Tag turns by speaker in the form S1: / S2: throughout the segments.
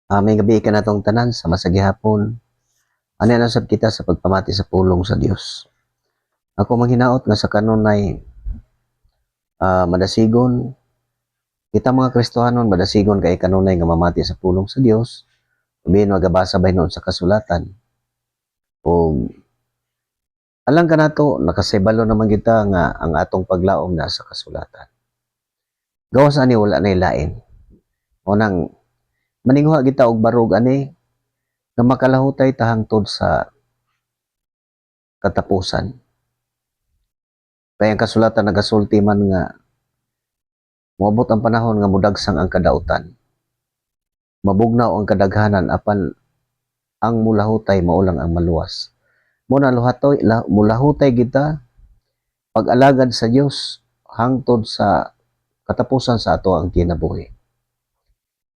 S1: May gabi ka na tong tanan sa masagihapon. Ano yan asab kita sa pagpamati sa pulong sa Dios. Ako manghinaot nga sa kanunay madasigon. Kita mga Kristohanon madasigon kay kanunay nga mamati sa pulong sa Dios. Sabihin magabasa ba noon sa kasulatan. O alang ka nato nakasebalo naman kita nga ang atong paglaom na sa kasulatan. Gawas ani wala na ilain. Unang maninghuha kita og barog ani nga makalahutay ta hangtod sa katapusan. Kaya ang kasulatan nagasulti man nga moabot ang panahon nga mudagsang ang kadautan. Mabugnaw ang kadaghanan apan ang mulahutay maulang ang maluwas. Muna mulahutay kita pag-alagad sa Dios hangtod sa katapusan sa ato ang kinabuhi.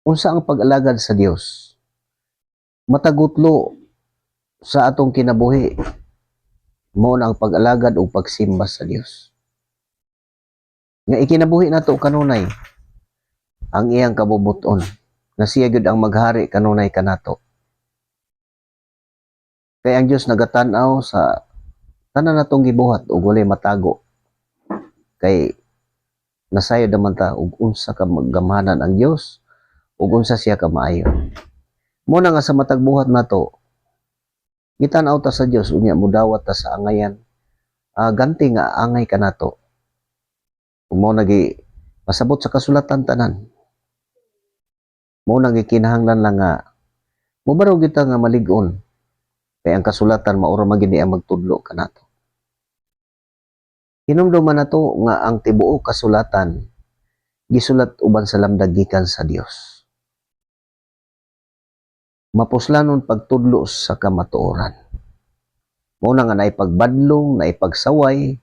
S1: Unsa ang pag-alagad sa Dios? Matagutlo sa atong kinabuhi mao ang pag-alagad o pagsimba sa Dios. Nga ikinabuhi nato kanunay ang iyang kabubuton na siya gyud ang maghari kanunay kanato. Kay ang Dios nagatanaw sa tanan natong gibuhat ug walay matago. Kay nasayod naman ta ug unsa ka maggamhanan ang Dios ug unsa siya ka maayo. Muna nga sa matag buhat nato gitan-aw ta sa Dios unya mudawat ta sa angayan. Ganti nga angay kanato. Mo nagi pasabot sa kasulatan tanan. Mo nagi kinahanglan lang nga mubaraw kita nga malig-on. Kaya ang kasulatan maura magini ang magtudlo kanato. Hinumduman nato nga ang tibuok kasulatan gisulat uban sa lamdag gikan sa Dios. Mapuslanon pagtudlo sa kamatuoran. Muna nga naipagbadlong, naipagsaway,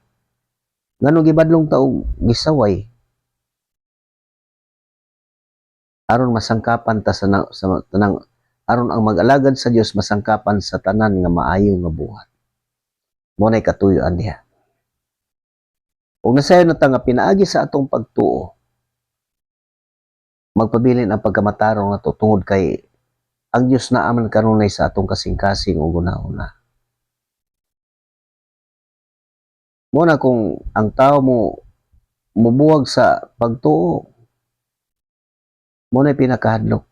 S1: ngano gibadlong ta og gisaway aron masangkapan ta sa tanang aron ang mag-alagad sa Dios masangkapan sa tanan nga maayo nga buhat. Mo nay katuyoan diha. Ug nasayon na ta nga pinaagi sa atong pagtuo. Magpabilin ang pagkamatarong nato tungod kay ang Dios na aman kanunay sa atong kasing-kasing ug una-una. Mo na kung ang tao mo mubuwag sa pagtuo, mo na pinakahadlok.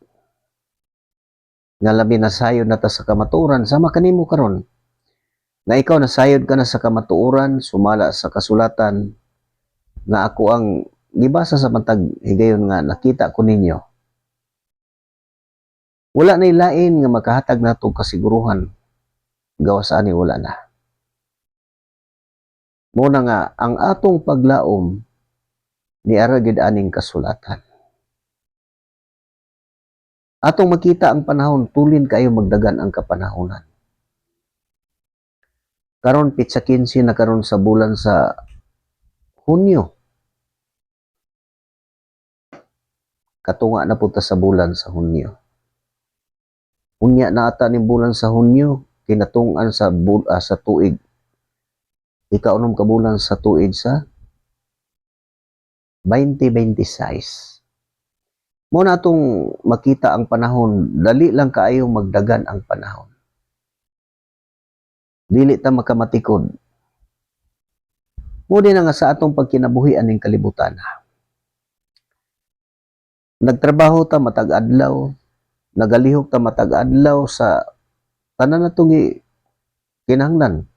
S1: Nga labi nasayod na ta sa kamatuoran, sama kanimo karon. Nga ikaw nasayod ka na sa kamatuoran, sumala sa kasulatan, nga ako ang gibasa sa matag higayon nga nakita ko ninyo. Wala na ilain nga makahatag nato kasiguruhan. Gawas ani wala na. Muna nga ang atong paglaom ni aragid aning kasulatan. Atong makita ang panahon, tulin kayo magdagan ang kapanahonan. Karon pitsa 15 na karon sa bulan sa Hunyo. Katunga na punta sa bulan sa Hunyo. Unya na ata ni bulan sa Hunyo, kinatungan sa tuig. Ikaunom ka bulan sa tuig sa 2026. Mo na itong makita ang panahon, dali lang kaayo magdagan ang panahon. Dili ta makamatikod. Mo din nga sa atong pagkinabuhi aning kalibutan. Nagtrabaho ta matag adlaw, nagalihok ta matag adlaw sa tanan natong kinahanglan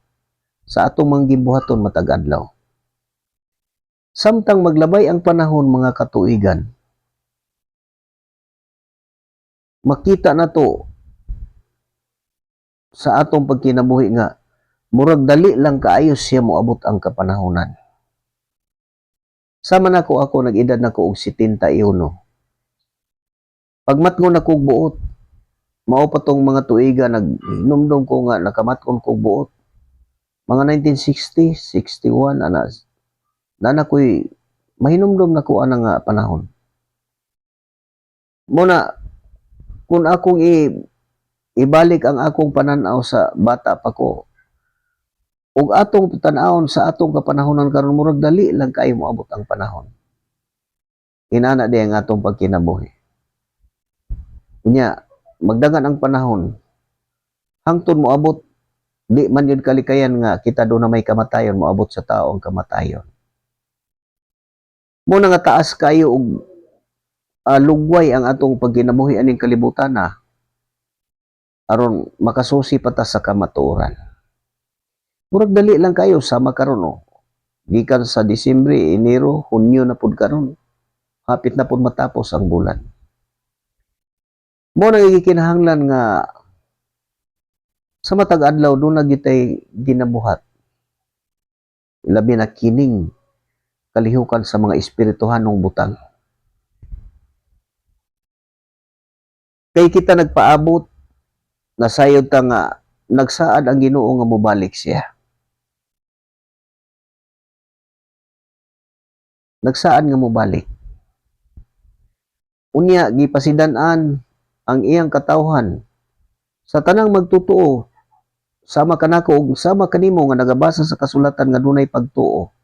S1: sa atong manggibuhaton matag adlaw. Samtang maglabay ang panahon mga katuigan, makita na to sa atong pagkinabuhi nga murag dali lang kaayo siya moabot ang kapanahonan. Sama na ako nag-edad na ko og 71. Pagmatngon ako og buot, mao pa tong mga tuiga naghinumdum ko nga nakamatgon ko og buot. Mga 1960, 61 anas. Nana ko'y mahinumdum na ko ana nga panahon. Muna kung akong ibalik ang akong pananaw sa bata pa ko, ug atong tan-awon sa atong kapanahonan karon murag dali lang kaayo moabot ang panahon. Inana di ang atong pagkinabuhi. Unya, magdagan ang panahon, hangtod moabot, di man yun kalikayan nga kita doon na may kamatayon, moabot sa tao ang kamatayon. Muna nga taas kayo og lugway ang atong pagkinabuhi aning kalibutan na aron makasusi pa ta sa kamatuoran. Murag dali lang kayo sama karon oh. Gikan sa Disyembre, Enero, Hunyo na pud karon. Hapit na pud matapos ang bulan. Mo nang gikinahanglan nga sa matag adlaw do na gitay ginabuhat. Labi na kining kalihukan sa mga espirituhanong butang. Kay kita nagpaabot, nasayod ta nga nagsaad ang Ginoo nga mobalik siya. Nagsaad nga mobalik. Unya gipasidan-an ang iyang katawhan sa tanang magtutuo sama kanako ug sama kanimo nga nagabasa sa kasulatan nga dunay pagtuo.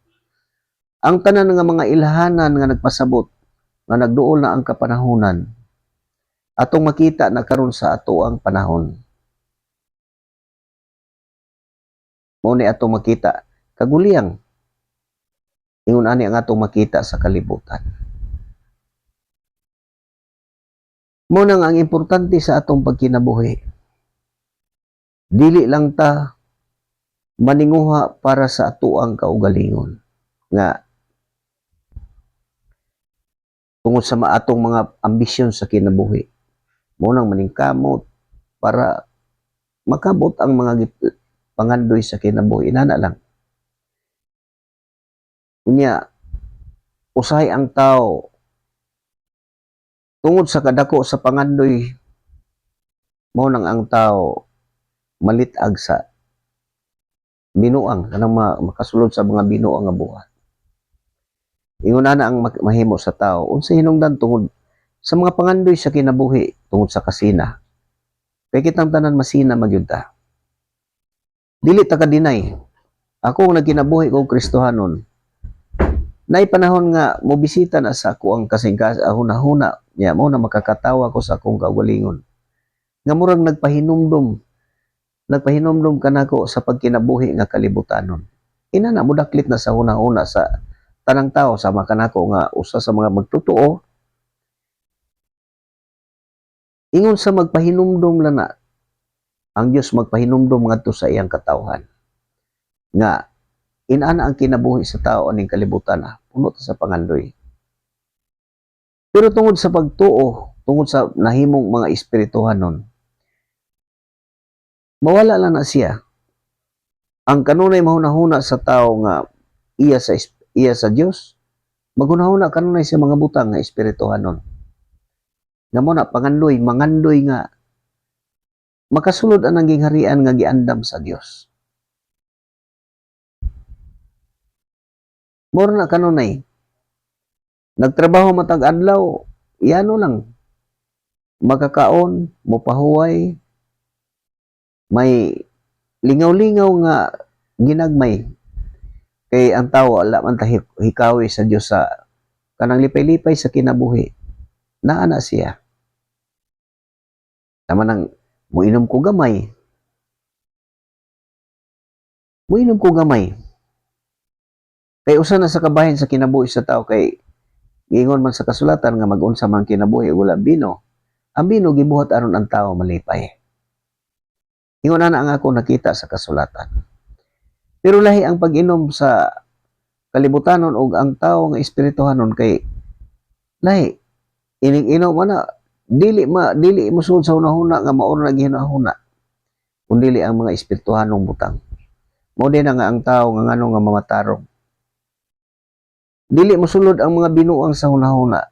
S1: Ang tanan nga mga ilhanan nga nagpasabot nga nagduol na ang kapanahunan atong makita na karon sa atoang panahon. Mao ni atong makita kaguliyang ingon ani ang atong makita sa kalibutan. Mo nang ang importante sa atong pagkinabuhi. Dili lang ta maninguha para sa atoang kaugalingon nga tungod sa atong mga ambisyon sa kinabuhi. Mo nang maningkamot para makabot ang mga pangandoy sa kinabuhi inana lang. Unya usahay ang tao tungod sa kadako sa pangandoy mao nang ang tao malitag sa binuang kanang makasulod sa mga binuang nga buhat. Ingon ana ang mahimo sa tao unsa hinungdan tungod sa mga pangandoy sa kinabuhi tungod sa kasina. Kay kitang tanan masina magyud ta. Dili ta ka-deny. Ako nga nagkinabuhi ko Kristohanon. Nay panahon nga mobisita na sa ako ang kasingkas hunahuna nya mo na makakatawa ko sa akong kaugalingon. Nga murag nagpahinomdom kanako sa pagkinabuhi nga kalibutanon. Ina na mudaklit na sa hunahuna sa tanang tao sama kanako nga usa sa mga magtutuo. Ingon sa magpahinumdom lang na ang Dios magpahinumdom ngadto sa iyang katawhan. Nga inana ang kinabuhi sa tao aning kalibutan na puno sa pangandoy. Pero tungod sa pagtuo, tungod sa nahimong mga espirituhanon, mawala lang na siya. Ang kanunay mahunahuna sa tao nga iya sa Dios, maghunahuna kanunay sa mga butang nga espirituhanon. Nga mo na pangandoy, mangandoy nga makasulod ang naging harian nga giandam sa Dios. Moro na kanunay. Nagtrabaho matag adlaw, iyano lang. Makakaon, mopahuway, may lingaw-lingaw nga ginagmay. Kay ang tao ala man ta hikawi sa Dios sa kanang lipay-lipay sa kinabuhi. Naana siya. Tama nang muinom ko gamay. Muinom ko gamay. Kay usa na sa kabahin sa kinabuhi sa tao kay giingon man sa kasulatan nga mag-unsa man kinabuhi wala bino. Ang bino gibuhat aron ang tao malipay. Ingon ana ang ako nakita sa kasulatan. Pero lahi ang pag-inom sa kalibutanon og ang tao nga espirituhanon kay lahi ining-inom ana dili mosuod sa hunahuna nga mao na ginahuna. Kundi ang mga espirituhanong butang. Mao din nga ang tao nga ngano nga mamatarong. Dili mosulod ang mga binuang sa hunahuna.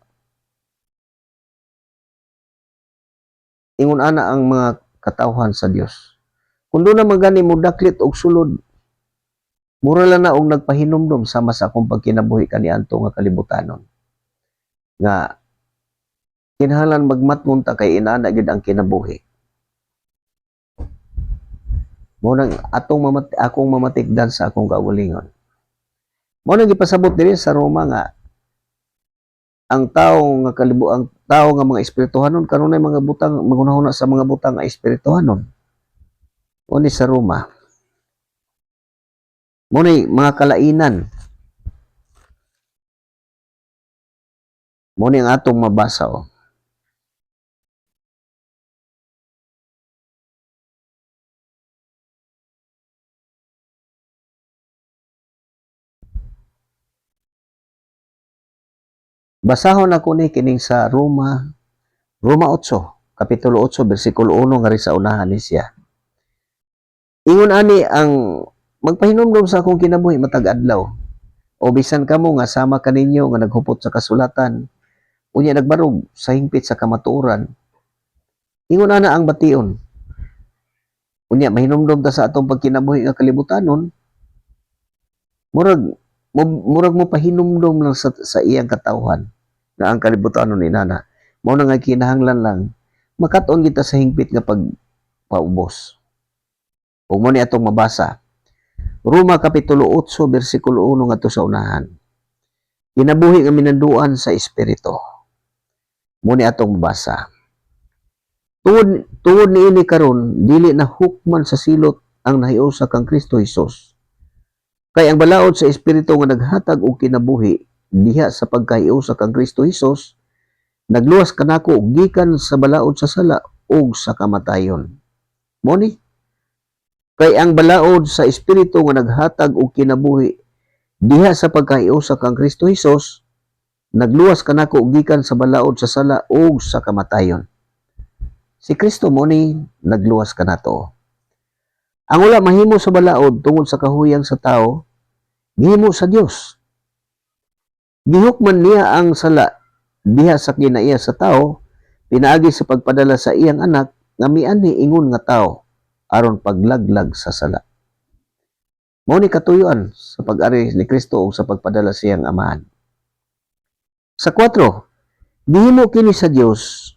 S1: Ingon ana ang mga katawhan sa Dios. Kung doon na magani mo daklit og sulod, mura lang na og nagpahinumdom sama sa akong pagkinabuhi kaniadto nga kalibutanon. Nga kinahanglan magmatngon ta kay inaana gyud ang kinabuhi. Mo nang akong mamatikdan sa akong kaugalingon. Mo nang gipasabot diri sa Roma nga ang tao nga mga espirituhanon kanunay mga butang maghunahuna sa mga butang nga espirituhanon. Oni sa Roma. Mo mga kalainan. Mo ang atong mabasa o. Basahon ako ni kining sa Roma 8, kapitulo 8, bersikulo 1 nga ri sa unahan ni siya. Ingon ani ang magpahinumdom sa akong kinabuhi matag adlaw. O bisan kamo nga sama kaninyo nga naghupot sa kasulatan, unya nagbarog sa hingpit sa kamatuoran. Ingon ana ang bation. Unya mahinumdom ta sa atong pagkinabuhi nga kalibutanon, murag mo pahinumdom lang sa iyang katawhan na ang kalibutanon ni nana. Mao na nga kinahanglan lang makat-on kita sa hingpit nga pagpaubos. Ug mo ni atong mabasa. Roma kapitulo 8 bersikulo 1 ngadto sa unahan. Kinabuhi nga minanduan sa espiritu. Mo ni atong mabasa. Tungod niini karon dili na hukman sa silot ang nahiusa kang Kristo Hesus. Kay ang balaod sa espiritu nga naghatag og kinabuhi diha sa pagkahiusa kang Kristo Hesus nagluwas kanako og gikan sa balaod sa sala ug sa kamatayon. Mo ni kay ang balaod sa espiritu nga naghatag og kinabuhi diha sa pagkahiusa kang Kristo Hesus nagluwas kanako og gikan sa balaod sa sala ug sa kamatayon. Si Kristo mo ni nagluwas kanato. Ang wala mahimo sa balaod tungod sa kahuyang sa tao, gihimo sa Dios. Gihukman niya ang sala diha sa kinaiya sa tao, pinaagi sa pagpadala sa iyang anak nga miani ingon nga tao aron paglaglag sa sala. Mao ni katuyuan sa pag-ari ni Kristo ug sa pagpadala sa iyang amahan. Sa 4, gihimo kini sa Dios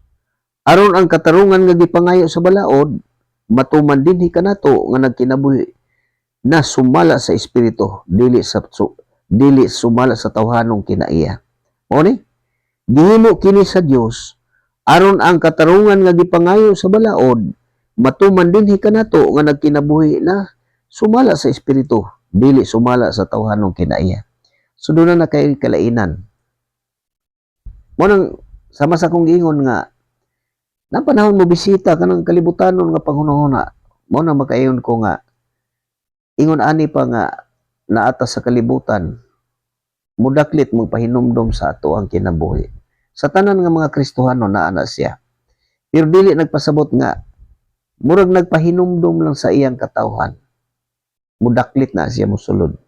S1: aron ang katarungan nga gipangayo sa balaod matuman dinhi kanato nga nagkinabuhi na sumala sa espiritu dili sumala sa tawhanong kinaiya. Mao ni gihimo kini sa Dios aron ang katarungan nga gipangayo sa balaod matuman dinhi kanato nga nagkinabuhi na sumala sa espiritu dili sumala sa tawhanong kinaiya. Suduna na kay kalainan. Mo nang sama sa kong giingon nga na panahon mo bisita kanang kalibutanon nga panghunahuna, mo na makaingon ko nga ingon ani pa nga naata sa kalibutan mudaklit magpahinumdom sa ato ang kinabuhi. Sa tanan nga mga Kristohano naa na siya. Pero dili nagpasabot nga murag nagpahinumdom lang sa iyang katawhan. Mudaklit na siya mosulod.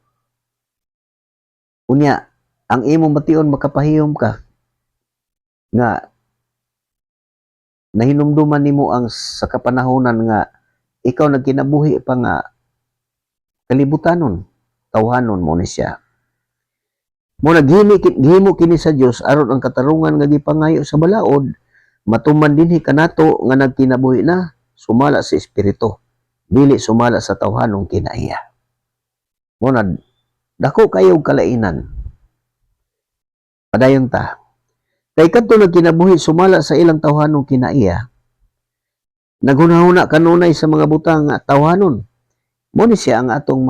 S1: Unya, ang imong bation makapahiyom ka nga nahinumduman nimo ang sa kapanahonan nga ikaw nagkinabuhi pa nga kalibutanon, tawhanon mo ni siya. Mo naghimo kini sa Dios aron ang katarungan nga gipangayo sa balaod matuman dinhi kanato nga nagkinabuhi na sumala sa espiritu dili sumala sa tawhanong kinaiya. Mo na dako kayo kalainan. Padayon ta. Kay kadto nagkinabuhi sumala sa ilang tawhanong kinaiya. Naghunahuna kanunay sa mga butang nga tawhanon. Mo ni siya ang atong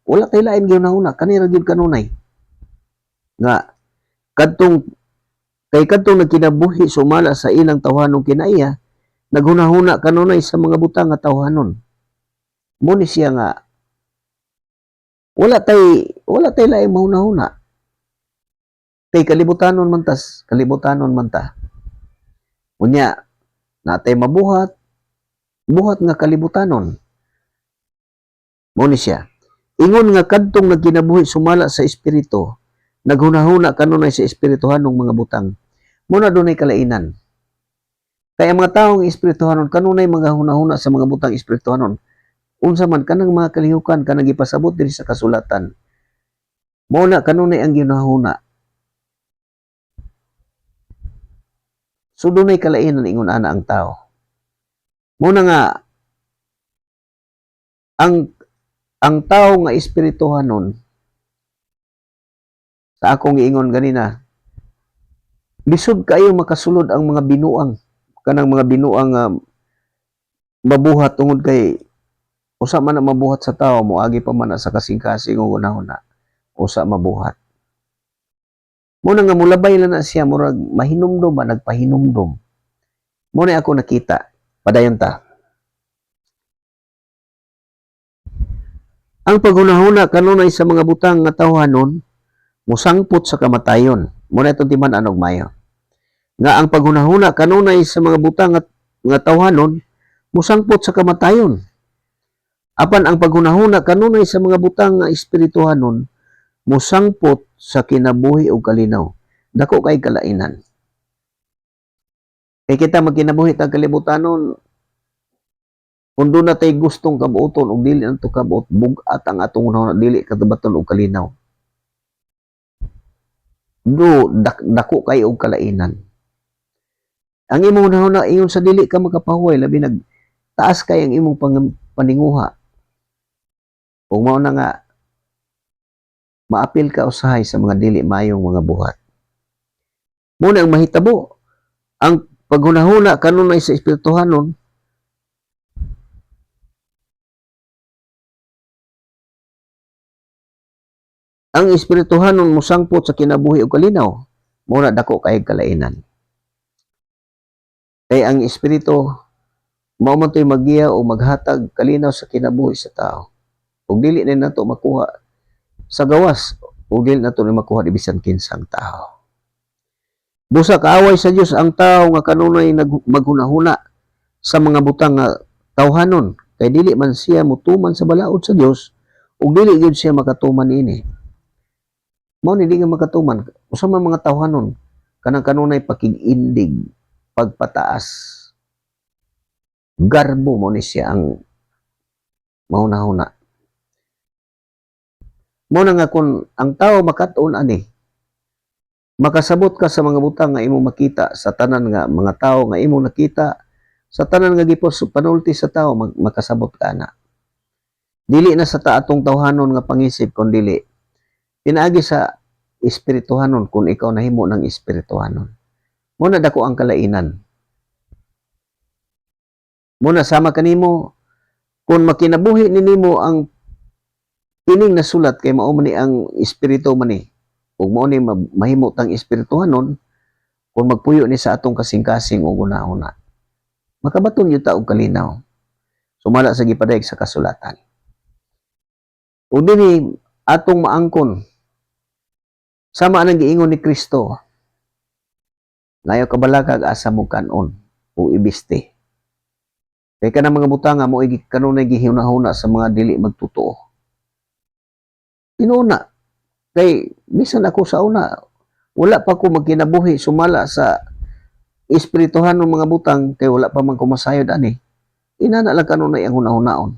S1: wala tay lain gihunahuna kani ra gyud kanunay. Nga kadtong nagkinabuhi sumala sa ilang tawhanong kinaiya, naghunahuna kanunay sa mga butang nga tawhanon. Mo ni siya nga wala tay lain mahunahuna. Kay kalibutanon man ta. Unya, natay buhat nga kalibutanon. Mo ni siya. Ingon nga kadtong nagkinabuhi sumala sa espiritu, naghunahuna kanunay sa espirituhanong mga butang. Mo na dunay kalainan. Kaya ang mga taong espirituhanon kanunay mga hunahuna sa mga butang espirituhanon. Unsa man kanang mga kalihukan kanang gipasabot diri sa kasulatan. Mo na kanunay ang ginahuna. So dunay kalainan ingon ana ang tao. Mo na nga ang tao nga espirituhanon sa akong giingon ganina, lisod kayo makasulod ang mga binuang, kanang mga binuang nga mabuhat tungod kay usa man na mabuhat sa tao moagi pa man na sa kasing-kasing ug una-una usa mabuhat. Muna nga mulabay na siya murag mahinumdom ba nagpahinumdom. Muna ako nakita padayon ta. Ang paghunahuna kanunay sa mga butang nga tawhanon musangpot sa kamatayon. Muna itong timan anog mayo. Nga ang paghunahuna kanunay sa mga butang nga tawhanon musangpot sa kamatayon. Apan ang paghunahuna kanunay sa mga butang nga espirituhanon musangpot sa kinabuhi o kalinaw. Dako kay kalainan. Kay kita magkinabuhi tag kalibutanon, kung doon na tayo gustong kabuoton o dili na ito kabuot, bugat ang atong unahon dili katabaton o kalinaw. Dako kay og kalainan. Ang imong unahon ingon sa dili ka makapahuway, labi nagtaas kay ang imong paninguha. Kung mao na nga, maapil ka usahay sa mga dili mayong mga buhat. Muna ang mahitabo, ang paghunahuna kanunay sa espirituhanon, ang espirituhanon musangpot sa kinabuhi o kalinaw, muna dako kay kalainan. Kay ang espiritu, mao man to'y magiya o maghatag kalinaw sa kinabuhi sa tao. Ug dili na nato makuha sa gawas, ug dili nato ni makuha di bisan kinsang tao. Busa kaaway sa Dios ang tao nga kanunay maghunahuna sa mga butang nga tawhanon, kay dili man siya mutuman sa balaod sa Dios, ug dili gyud siya makatuman ini. Mao ni di nga makatuman usa man mga tawhanon kanang kanunay pakig-indig, pagpataas, garbo mo ni siya ang mahunahuna. Mo na nga kung ang tao makat-on ani, makasabot ka sa mga butang nga imong makita sa tanan nga mga tao nga imong nakita sa tanan nga gipos panulti sa tao, makasabot ka na. Dili na sa taatong tawhanon nga pangisip kun dili pinaagi sa espirituhanon kung ikaw nahimo ng espirituhanon. Muna dako ang kalainan. Muna sama kanimo kung makinabuhi ninimo ang ining nasulat kay mao man ni ang espiritu man ni. Ug mao ni mahimo tang espirituhanon kung magpuyo ni sa atong kasing-kasing ug una-una. Makabaton gyud ta og kalinaw. Sumala sa gipadayag sa kasulatan. Ug dinhi atong maangkon sama anang giingon ni Kristo. Ngayo kabalakag asa mo kanon o ibiste. Kay kanang mga butang nga mo kanunay gihunahuna sa mga dili magtotoo. Inuna kay bisan ako sa una wala pa ko magkinabuhi sumala sa espirituhan ng mga butang kay wala pa man ko masayod ani. Inana lang kanunay ang hunahunahon.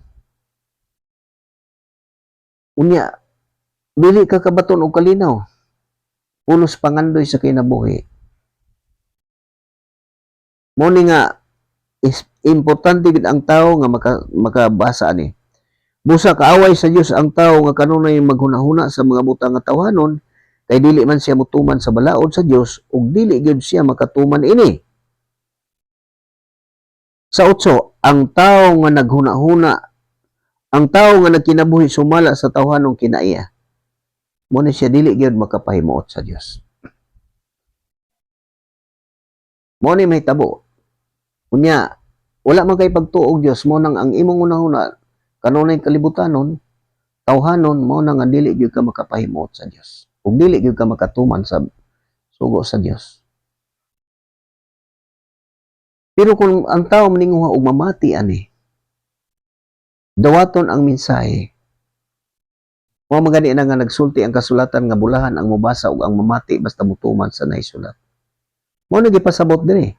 S1: Unya dili ka kabaton og kalinaw. Unos pangandoy sa kinabuhi. Mo ni nga importante gid ang tao nga makabasa ani. Busa kaaway sa Dios ang tao nga kanunay maghunahuna sa mga butang nga tawhanon kay dili man siya mutuman sa balaod sa Dios ug dili gyud siya makatuman ini. Sa 8, ang tao nga naghunahuna, ang tao nga nagkinabuhi sumala sa tawhanong kinaiya, mo ni siya dili gyud makapahimuot sa Dios. Mo ni mahitabo. Unya, wala man kay pagtuog Dios mo nang ang imong unahuna kanunay kalibutanon, tawhanon mo nang nga dili gyud ka makapahimuot sa Dios. Ug dili gyud ka makatuman sa sugo sa Dios. Pero kung ang tao maninguha og mamati ani, dawaton ang mensahe. Mo magani na nga nagsulti ang kasulatan nga bulahan ang mobasa ug ang mamati basta mutuman sa naisulat. Mo na gipasabot dinhi.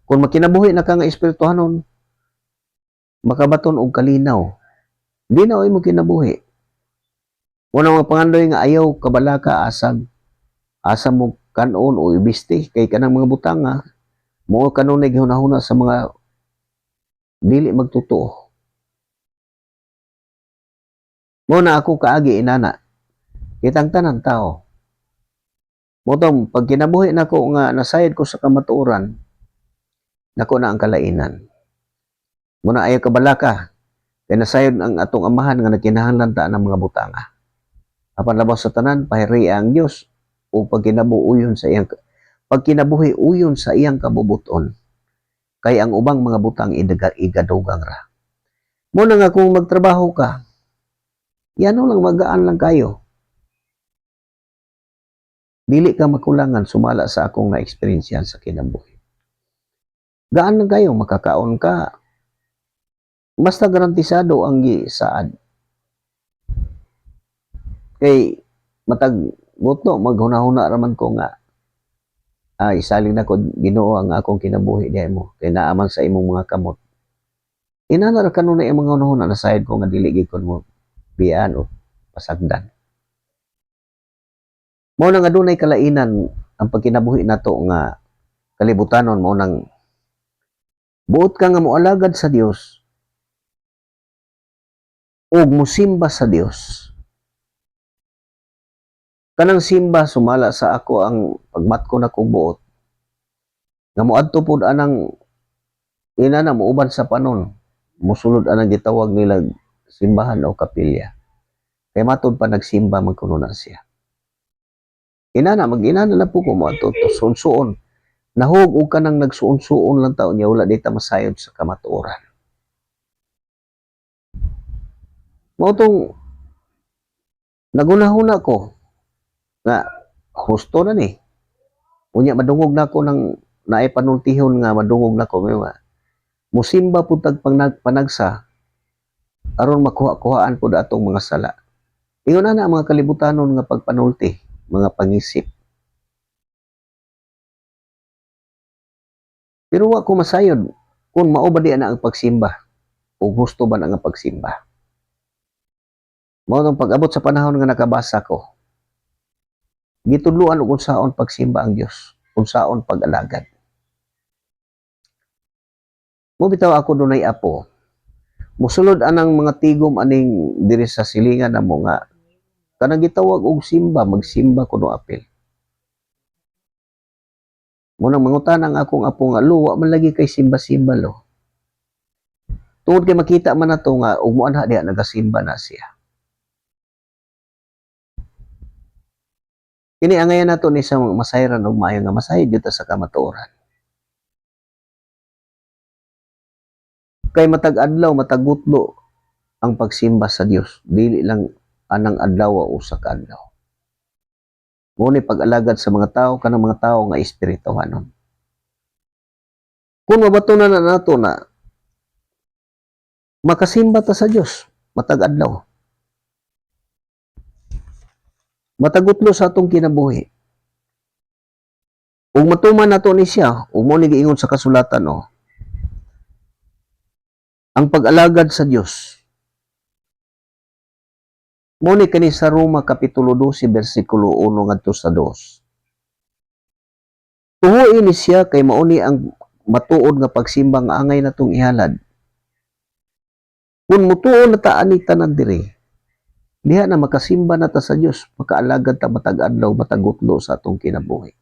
S1: Kung makinabuhi na ka nga espirituhanon, makabaton og kalinaw. Di na mo kinabuhi. Una mga pangandoy nga ayaw kabalaka asag mo kanon o ibiste kay kanang mga butang nga mo kanunay gihunahuna sa mga dili magtotoo. Mo na ako kaagi inana. Kitang tanan tao. Motong pag kinabuhi nako nga nasayod ko sa kamatuoran, nako na ang kalainan. Muna ayaw kabalaka, kay nasayod ang atong amahan nga nagkinahanglan ta ng mga butanga. Apan labaw sa tanan, pahiri ang Dios o pagkinabuhi uyon sa iyang kabubuton, kay ang ubang mga butang igadugang ra. Muna nga kung magtrabaho ka, yan lang magaan lang kayo. Dili ka makulangan sumala sa akong na-experience yan sa kinabuhi. Gaan lang kayo, makakaon ka. Basta garantisado ang gisaad. Kay matag buto maghuna-huna raman ko nga isaling na ko Ginoo ang akong kinabuhi diay mo kay naaman sa imong mga kamot. Inana ra kanunay ang mga hunahuna na sayad ko nga dili gid kon mo biyan o pasagdan. Mao nang adunay kalainan ang pagkinabuhi nato nga kalibutanon, mao nang buot ka nga moalagad sa Dios ug mosimba sa Dios. Kanang simba sumala sa ako ang pagmatko na kong buot nga moadto pud anang inana muuban sa panon, musulod anang gitawag nila simbahan o kapilya. Kay matud pa nagsimba man kuno na siya. Inana na po ko moadto to suon-suon. Nahug og kanang nagsuon-suon lang taon niya wala dita masayod sa kamatuoran. Mao tong nagunahuna ko nga husto na ni. Unya madungog na ko ng naay panultihon nga madungog na ko nga musimba pud tag panagsa aron makuha-kuhaan pud atong mga sala. Ingon na mga kalibutanon nga pagpanulti, mga pangisip. Pero wa ko masayod kung mao ba di ana ang pagsimba o gusto ba na ang pagsimba. Mao tong pag-abot sa panahon nga nakabasa ko, gitudloan og unsaon pagsimba ang Dios, unsaon pag-alagad. Mo bitaw ako dunay apo. Musulod anang mga tigom aning diri sa silingan namo nga kanang gitawag og simba, magsimba kuno apil. Mo nang mangutan ang akong apo nga luwa man lagi kay simba-simba lo. Tungod kay makita man nato nga ug mo anha diha nagasimba na siya. Kini angayan nato ni sa masayran og maayo nga masayod jud sa kamatuoran. Kay matag adlaw, matag gutlo ang pagsimba sa Dios, dili lang anang adlaw o usa ka adlaw. Mo ni pag-alagad sa mga tao kanang mga tao nga espirituhanon. Kung mabatunan na nato na makasimba ta sa Dios matag adlaw, matagutlo sa atong kinabuhi. Ug matuman nato ni siya, ug mo ni giingon sa kasulatan no. Ang pag-alagad sa Dios. Mo ni kani sa Roma kapitulo 12 bersikulo 1 ngadto sa 2. Tuhoy ni siya kay mao ni ang matuod nga pagsimba nga angay natong ihalad. Kung mutuon na ta ani tanan diri, diha na makasimba na ta sa Dios, makaalagad ta matag adlaw, matag gutlo sa atong kinabuhi.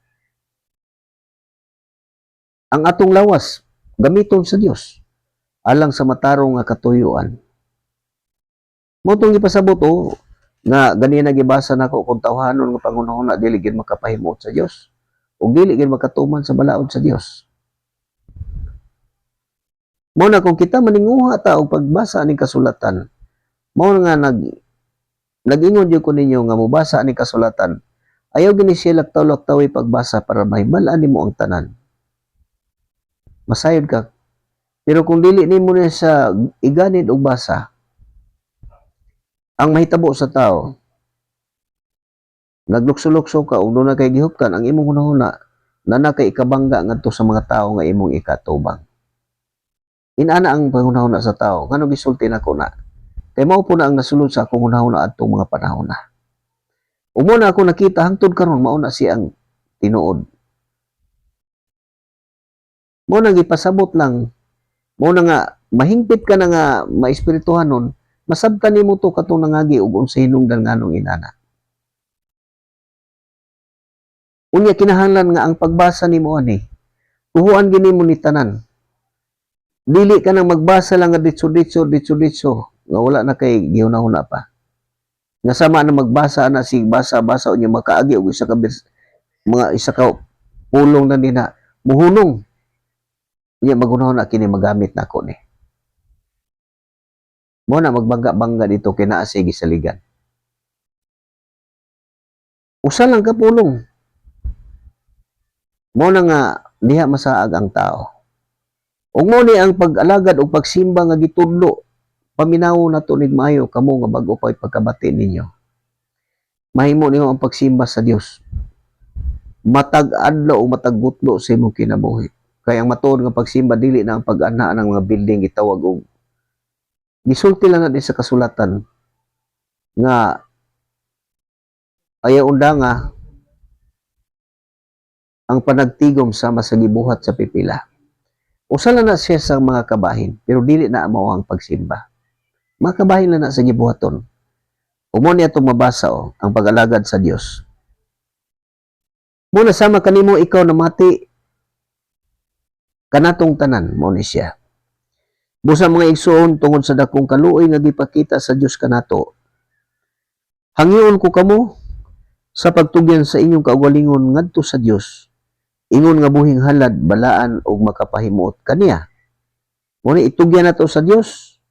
S1: Ang atong lawas gamiton sa Dios alang sa matarong nga katuyuan. Mo tong ipasabot nga ganina gibasa nako kung tawhanon nga pangunahuna dili gid makapahimot sa Dios ug dili gid makatuman sa balaod sa Dios. Mo na kung kita maninguha ta og pagbasa ning kasulatan, mao nga nag-ingon jud ko ninyo nga mobasa ning kasulatan, ayaw gini siya laktaw-laktawi pagbasa para mahibalaan nimo ang tanan. Masayod ka. Pero kung dili nimo na sa iganid og basa, ang mahitabo sa tao, naglukso-lukso ka ug doon na kay gihuptan ang imong hunahuna na nakay ikabangga ngadto sa mga tao nga imong ikatubang. Inana ang panghunahuna sa tao, ngano gisulti nako na. Kay mao po na ang nasulod sa akong hunahuna adtong mga panahon na. Umo na ako nakita hangtod karon mao na siyang tinuod. Mo nang ipasabot lang, mo na nga mahingpit ka na nga maespirituhanon Masabtan nimo to katong nangagi ug unsay hinungdan nganong inana. Unya kinahanglan nga ang pagbasa nimo ani, tuhuan gini mo ni tanan. Dili ka nang magbasa lang nga ditso-ditso nga wala na kay gihuna-huna pa. Nga sama na magbasa na sig basa-basa unya makaagi og isa ka pulong na nina muhunong. Unya magunahon na kini magamit nako ni. Mo na magbangga-bangga dito kay naa sige saligan. Usa lang ka pulong. Mo na nga diha masaag ang tao. Ug mo ni ang pag-alagad o pagsimba nga gitudlo, paminawo na tunig maayo kamo nga bag-o pa pagkabati ninyo. Mahimo niyo ang pagsimba sa Dios. Matag adlaw o matag gutlo sa imong kinabuhi. Kaya ang matuod nga pagsimba dili na ang pag-ana ng mga building gitawag og gisulti lang na sa kasulatan nga ayaw unda nga ang panagtigom sama sa gibuhat sa pipila. Usa lang na siya sa mga kabahin, pero dili na mao ang pagsimba. Mga kabahin lang na sa gibuhaton. Umo niya itong mabasa ang pag-alagad sa Dios. Muna sama kanimo ikaw na mati kanatong tanan, mo ni siya. Busa mga igsoon tungod sa dakong kaluoy nga gipakita sa Dios kanato. Hangyoon ko kamo sa pagtugyan sa inyong kaugalingon ngadto sa Dios. Ingon nga buhing halad, balaan o makapahimuot kaniya. Muna itugyan nato sa Dios.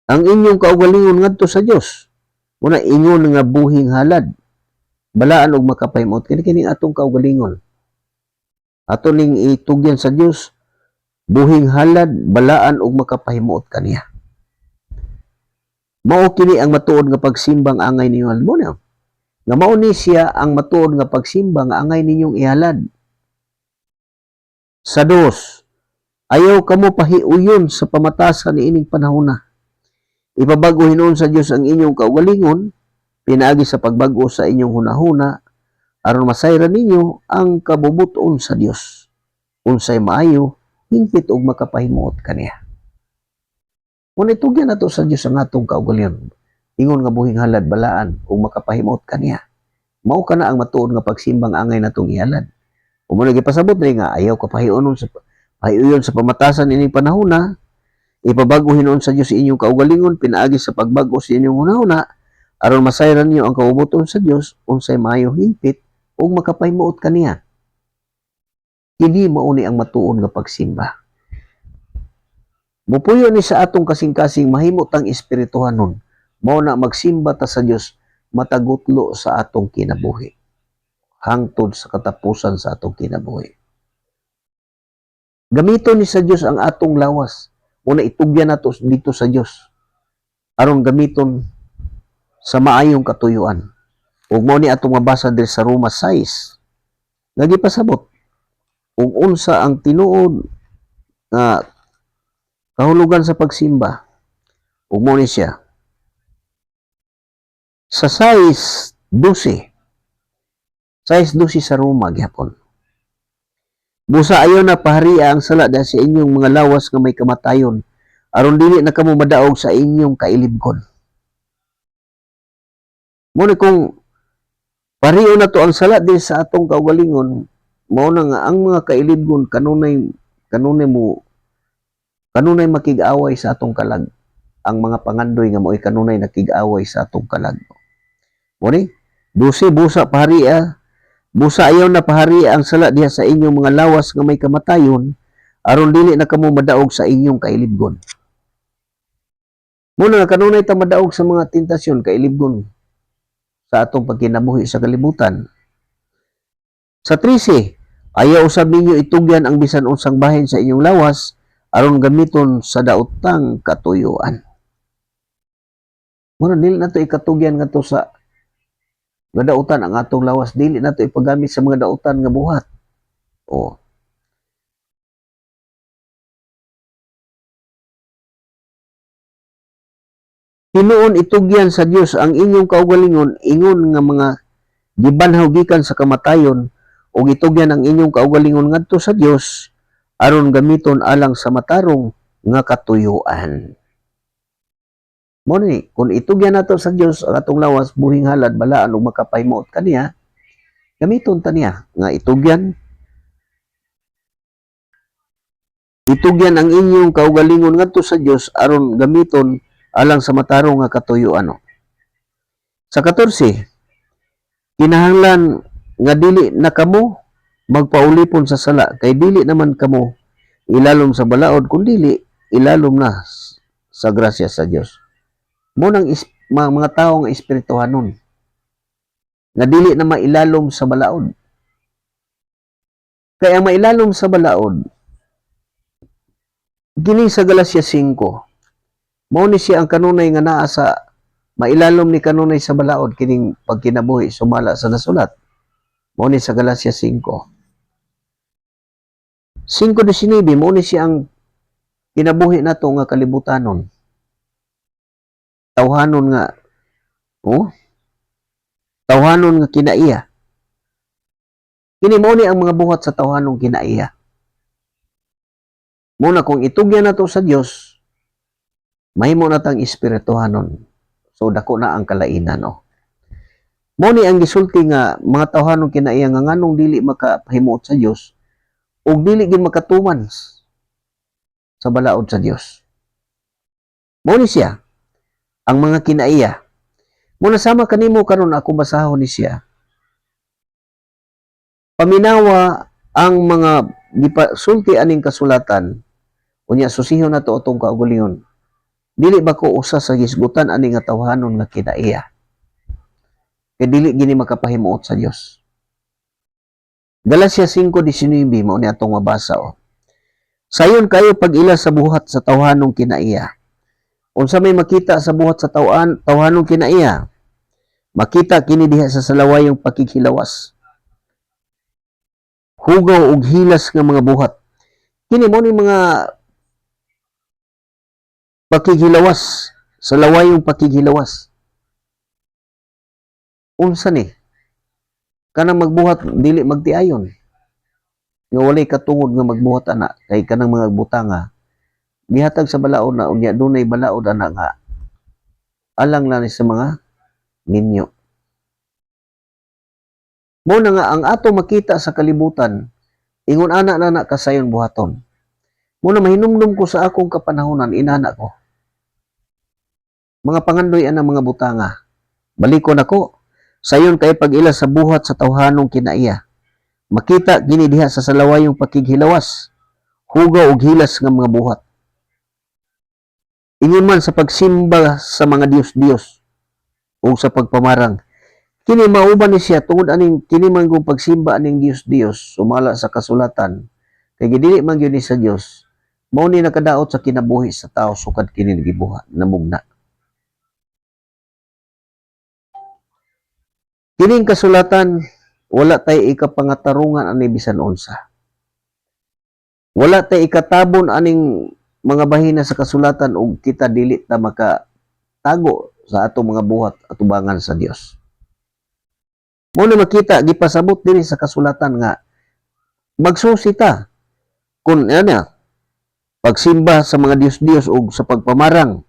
S1: Ang inyong kaugalingon ngadto sa Dios. Muna ingon nga buhing halad, balaan og makapahimuot kini atong kaugalingon. Ato ning itugyan sa Dios, buhing halad, balaan og makapahimuot kaniya. Mao kini ang matuod nga pagsimbang angay ninyo almo nga mao ni siya ang matuod nga pagsimba nga angay ninyong ihalad. Sa dos, ayaw kamo pahiuyon sa pamatasan ni ining panahona. Ipabago hinuon sa Dios ang inyong kaugalingon, pinaagi sa pagbago sa inyong hunahuna, aron masayran ninyo ang kabubuton sa Dios. Unsay maayo, hingpit og makapahimuot kaniya. Kung itugyan nato sa Dios ang atong kaugalingon, ingon nga buhing halad, balaan ug makapahimuot kaniya. Mao kana ang matuod nga pagsimbang angay natong ihalad. Kung mo nagipasabot rin nga ayaw ka pahiuyon sa pamatasan ining panahona, ipabago hinuon sa Dios inyong kaugalingon, pinaagi sa pagbago sa inyong hunahuna, aron masayran niyo ang kabubuton sa Dios, unsay maayo hingpit ug makapahimuot kaniya. Kini mao ni ang matuod nga pagsimba. Mupuyo ni sa atong kasing-kasing mahimot ang espirituhanon. Mao na magsimba ta sa Dios matagutlo sa atong kinabuhi. Hangtod sa katapusan sa atong kinabuhi. Gamiton ni sa Dios ang atong lawas. Una itugyan nato dito sa Dios. Aron gamiton sa maayong katuyuan. Ug mao ni atong mabasa diri sa Roma 6. Nagipasabot. Ug unsa ang tinuod nga kahulugan sa pagsimba. Ug mao ni siya. Sa 6:12 sa Roma gyapon. Busa ayo na paharia ang sala dahil sa inyong mga lawas nga may kamatayon, aron dili na kamo madaog sa inyong kailibgon. Muna kung pariyo na to ang sala dahil sa atong kaugalingon, mao na nga ang mga kailibgon kanunay makig-away sa atong kalag. Ang mga pangandoy nga mo'y kanunay nakig-away sa atong kalag. Muni, 12 busa paharia, busa ayaw na paharia ang sala diha sa inyong mga lawas nga may kamatayon, aron dili na kamo madaog sa inyong kailibgon. Muna nga kanunay ta madaog sa mga tentasyon, kailibgon sa atong pagkinabuhi sa kalibutan. Sa 13, ayaw usab ninyo itugyan ang bisan unsang bahin sa inyong lawas, aron gamiton sa daotang katuyuan. Muna dili na to ikatugyan nga to sa nga dautan ang atong lawas, dili na to ipagamit sa mga dautan nga buhat. O. Hinuon itugyan sa Dios ang inyong kaugalingon, ingon nga mga gibanhaw gikan sa kamatayon, o itugyan ang inyong kaugalingon ngadto sa Dios, aron gamiton alang sa matarong nga katuyuan. Mo ni kung itugyan nato sa Dios ang atong lawas buhing halad balaan ug makapahimot kaniya, gamiton ta niya nga itugyan ang inyong kaugalingon ngadto sa Dios aron gamiton alang sa matarong nga katuyuan. Sa 14, kinahanglan nga dili na kamo magpaulipon sa sala kay dili naman kamo ilalom sa balaod kundi ilalom na sa grasya sa Dios. Mo nang mga tawo nga espirituhanon nga dili na mailalom sa balaod. Kaya ang mailalom sa balaod kini sa Galacia 5. Mao ni siya ang kanunay nga naa sa mailalom ni kanunay sa balaod kining pagkinabuhi sumala sa nasulat. Mao ni sa Galacia 5. 5:19 mao ni siya ang kinabuhi nato nga kalibutanon. Tawhanon nga kinaiya. Kini mao ni ang mga buhat sa tawhanong kinaiya. Muna kung itugyan nato sa Dios, mahimo na tang espirituhanon. So dako na ang kalainan. Mao ni ang gisulti nga mga tawhanong kinaiya nga nganong dili makahimot sa Dios ug dili gid makatuman sa balaod sa Dios. Mao ni siya ang mga kinaiya. Muna sama kanimo karon ako basahon ni siya. Paminawa ang mga gipasulti aning kasulatan unya susihon nato atong kaugalingon. Dili ba ko usa sa gisgutan ani nga tawhanon nga kinaiya? Kay dili gini makapahimuot sa Dios. Galacia 5:19 mao ni atong mabasa. Sayon kayo pag-ila sa buhat sa tawhanong kinaiya. Unsa may makita sa buhat sa tawhanong kinaiya? Makita kini diha sa salawayong pakighilawas. Hugaw ug hilas nga mga buhat. Kini mo ni mga pakighilawas, salawayong pakighilawas. Unsa ni? Kanang magbuhat dili magtiayon. Nga walay katungod nga magbuhat ana kay kanang mga butanga gihatag sa balaod na unya dunay balaod ana nga alang lang sa mga ninyo. Mo na nga ang ato makita sa kalibutan ingon ana na kasayon buhaton. Mo na mahinumdum ko sa akong kapanahonan inana ko. Mga pangandoy ana mga butanga. Balikon ako. Sayon kay pag-ila sa buhat sa tawhanong kinaiya. Makita gini diha sa salawayong pakighilawas. Hugaw ug hilas nga mga buhat. Ingon man sa pagsimba sa mga Dios-Dios o sa pagpamarang. Kini mauban ni siya tungod aning kini man kung pagsimba aning Dios-Dios sumala sa kasulatan. Kay dili man gyud ni sa Dios. Mao ni nakadaot sa kinabuhi sa tao sukad kini gibuhat namugna. Kining kasulatan wala tay ikapangatarungan ani bisan unsa. Wala tay ikatabon aning mga bahina sa kasulatan ug kita dili ta makatago sa atong mga buhat atubangan sa Dios. Mo na makita gipasabot diri sa kasulatan nga magsusi ta kun ana pagsimba sa mga Dios-Dios ug sa pagpamarang.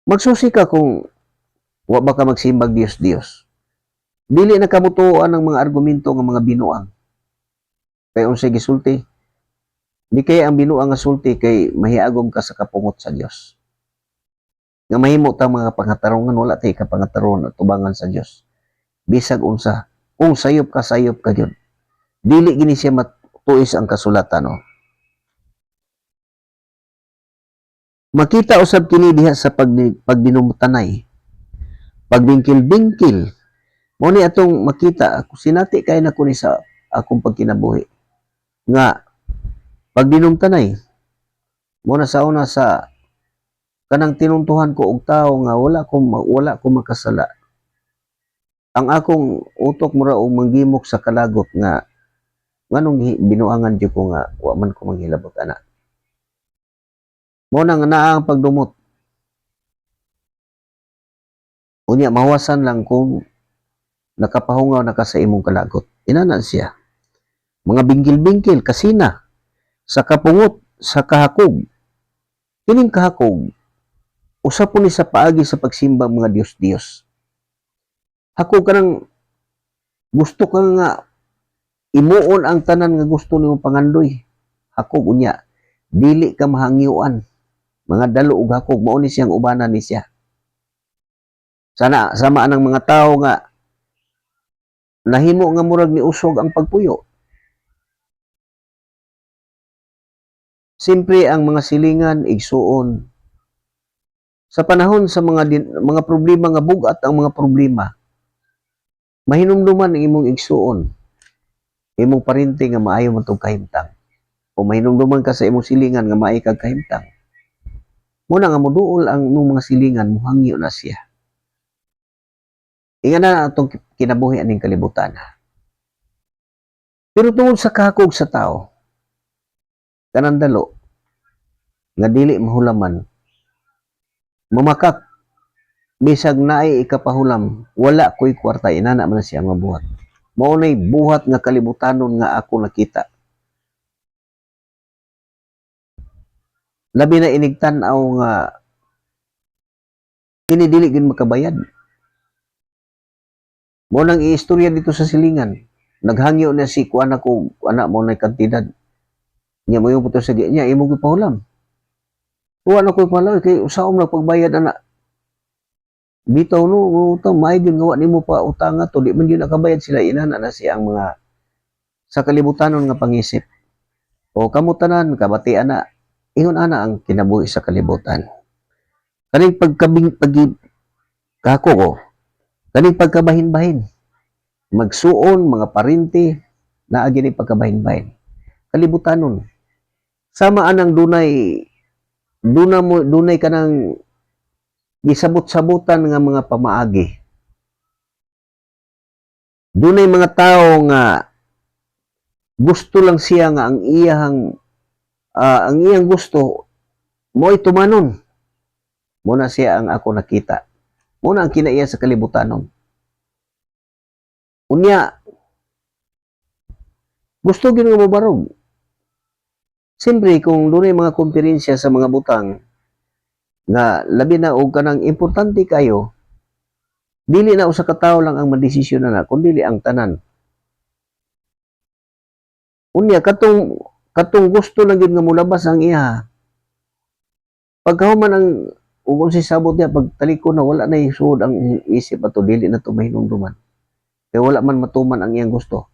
S1: Magsusi ka kung wa ba ka magsimbag Dios-Dios. Dili na kamutuan ang mga argumento ng mga binuang. Kay unsay gisulti? Di kay ang binuang nga sulti kay mahiagom ka sa kapungot sa Dios. Nga mahimo ta mga pangatarungan wala tay kapangatarungan at tubangan sa Dios. Bisag unsa, kung sayop ka gyud. Dili gini siya matuis ang kasulatan. Makita usab kini diha sa pagdinumtanay. Pagbingkil-bingkil. Mo ni atong makita ako sinati kay na kuni sa akong pagkinabuhi. Nga pagdinumtanay. Mo na sa una sa kanang tinuntuhan ko og tao nga wala ko makasala. Ang akong utok mura og manggimok sa kalagot nga nganong binuangan jud ko nga wa man ko manghilabot ana. Mo na nga naa ang pagdumot. Unya mawasan lang kung nakapahungaw na ka sa imong kalagot. Inana siya. Mga bingkil-bingkil kasina sa kapungot sa kahakog Kining kahakog usa po ni sa paagi sa pagsimba mga Dios-Dios. Hakog kanang gusto ka nga imuon ang tanan nga gusto nimo pangandoy. Hakog unya, dili ka mahangyuan. Mga dalo ug hakog mao ni siyang ubanan ni siya. Sana sama anang mga tao nga nahimo nga murag ni usog ang pagpuyo. Siyempre ang mga silingan igsuon sa panahon sa mga problema nga bugat ang mga problema. Mahinumduman ang imong igsuon. Imong parinti nga maayo man tong kahimtang. O mahinumduman ka sa imong silingan nga maayo kag kahimtang. Muna nga moduol ang imong mga silingan mohangyo na siya. Ingan na atong kinabuhi aning kalibutan. Pero tungod sa kahakog sa tao, kanang dalo nga dili mahulaman, mamakak bisag naay ikapahulam, wala ko'y kwarta, inana man siya nga buhat. Maunay buhat nga kalibutanon nga ako nakita. Labi na inigtanaw nga kini dili gid makabayad. Mo nang iistorya dito sa silingan. Naghangyo na si kuan ako, anak mo na kantidad. Nya mo yung puto sa niya, imo ko pahulam. Kuha na ko pahulam, kay usaom na pagbayad anak. Bitaw no, utang may gyud gawa nimo pa utang ato, di man gyud nakabayad sila, inana na siya ang mga sa kalibutanon nga pangisip. O kamo tanan kabatian na ingon ana ang kinabuhi sa kalibutan. Kaning kako ko, kaning pagkabahin-bahin. Magsuon, mga parinti, naagi ni pagkabahin-bahin. Kalibutanon. Sama anang dunay kanang gisabot-sabutan nga mga pamaagi. Dunay mga tao nga gusto lang siya nga ang iyang gusto mo'y tumanon. Muna siya ang ako nakita. Muna ang kinaiya sa kalibutanon. Unya, gusto gyud nga mabarog. Siyempre, kung doon mga komperensya sa mga butang, nga labi na o kanang importante kayo, dili na usa ka tawo lang ang madesisyon na kundi ang tanan. Unya, katong gusto lang gyud nga mulabas ang iya. Pagkahuman ang kung si sabot niya, pagtaliko na wala na isud ang isip ato, dili na to mahinumduman. Kaya wala man matuman ang iyang gusto.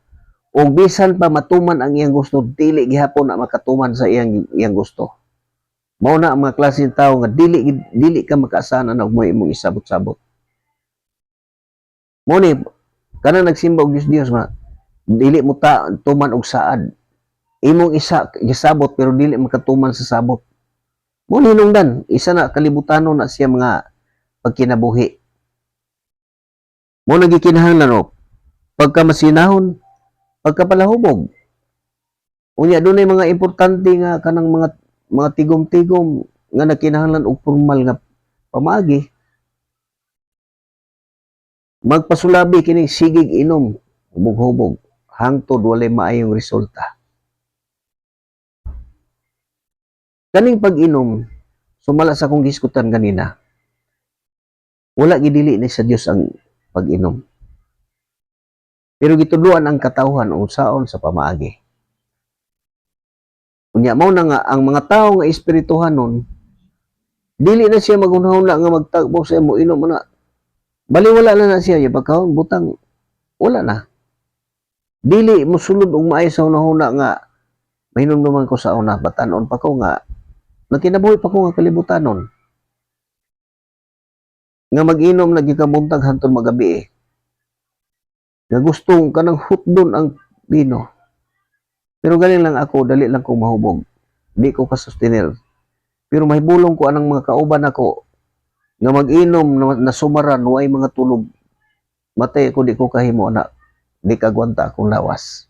S1: O bisan pa matuman ang iyang gusto, dili gihapon na makatuman sa iyang gusto. Mao na ang mga klase ng tao nga dili ka makaasahan na mo imong isabot-sabot. Mo ni kanang nagsimba og Dios nga dili mo tuman og saad. Imong isa gisabot pero dili makatuman sa sabot. Mo ni hinungdan, isa na kalibutanon na siya mga pagkinabuhi. Mo nagikinahanglan no, pagka masinahon, pagkapalahubog. Unya dunay mga importante nga kanang mga tigom-tigom nga nakinahanglan og formal nga pamagi. Magpasulabi kini sigig inom, hubog-hubog, hangtod walay maayong resulta. Kaning pag-inom, sumala sa akong giskutan kanina, wala gidili ni sa Dios ang pag-inom. Pero gitudloan ang katawhan unsaon sa pamaagi. Unya mao na nga ang mga tawo nga espirituhanon dili na siya magunahuna nga magtagbo sa imo inom na. Baliwala na siya ya pagkaon butang wala na. Dili mo sulod og maay sa hunahuna nga mahinumduman ko sa una batan-on pa ko nga nakinabuhi pa ko nga kalibutanon. Nga mag-inom na gikabuntag hantod magabi nga gustong kanang hutdon ang bino. Pero galing lang ako, dali lang ko mahubog. Di ko kasustenir. Pero mahibulong ko anang mga kauban ako nga mag-inom na sumaran, way mga tulog. Matay ko, di ko kahimo na, di kagwanta akong lawas.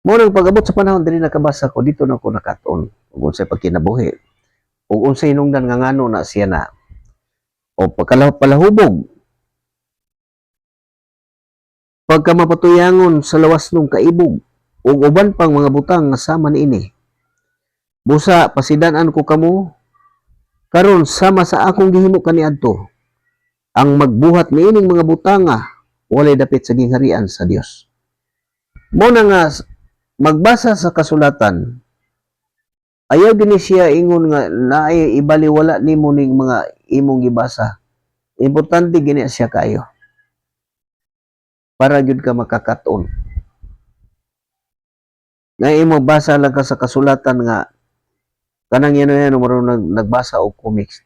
S1: Muna pag-abot sa panahon, dili nakabasa ko, dito na ko nakaton. Kung unsay pagkinabuhi. O unsay hinungdan nga ngano na siya na. O pagkalahubog. Pagka mapatuyangon sa lawas ng kaibog, o uban pang mga butang nga sama niini. Busa pasidan-an ko kamo karon sama sa akong gihimo kaniadto ang magbuhat niining mga butanga walay dapit sa gingharian sa Dios. Mo na nga magbasa sa kasulatan, ayaw gini siya ingon nga naay ibaliwala nimo ning mga imong gibasa. Importante gini siya kayo. Para jud ka makakaton. Nga imo basa lang ka sa kasulatan nga kanang yan nagbasa og comics.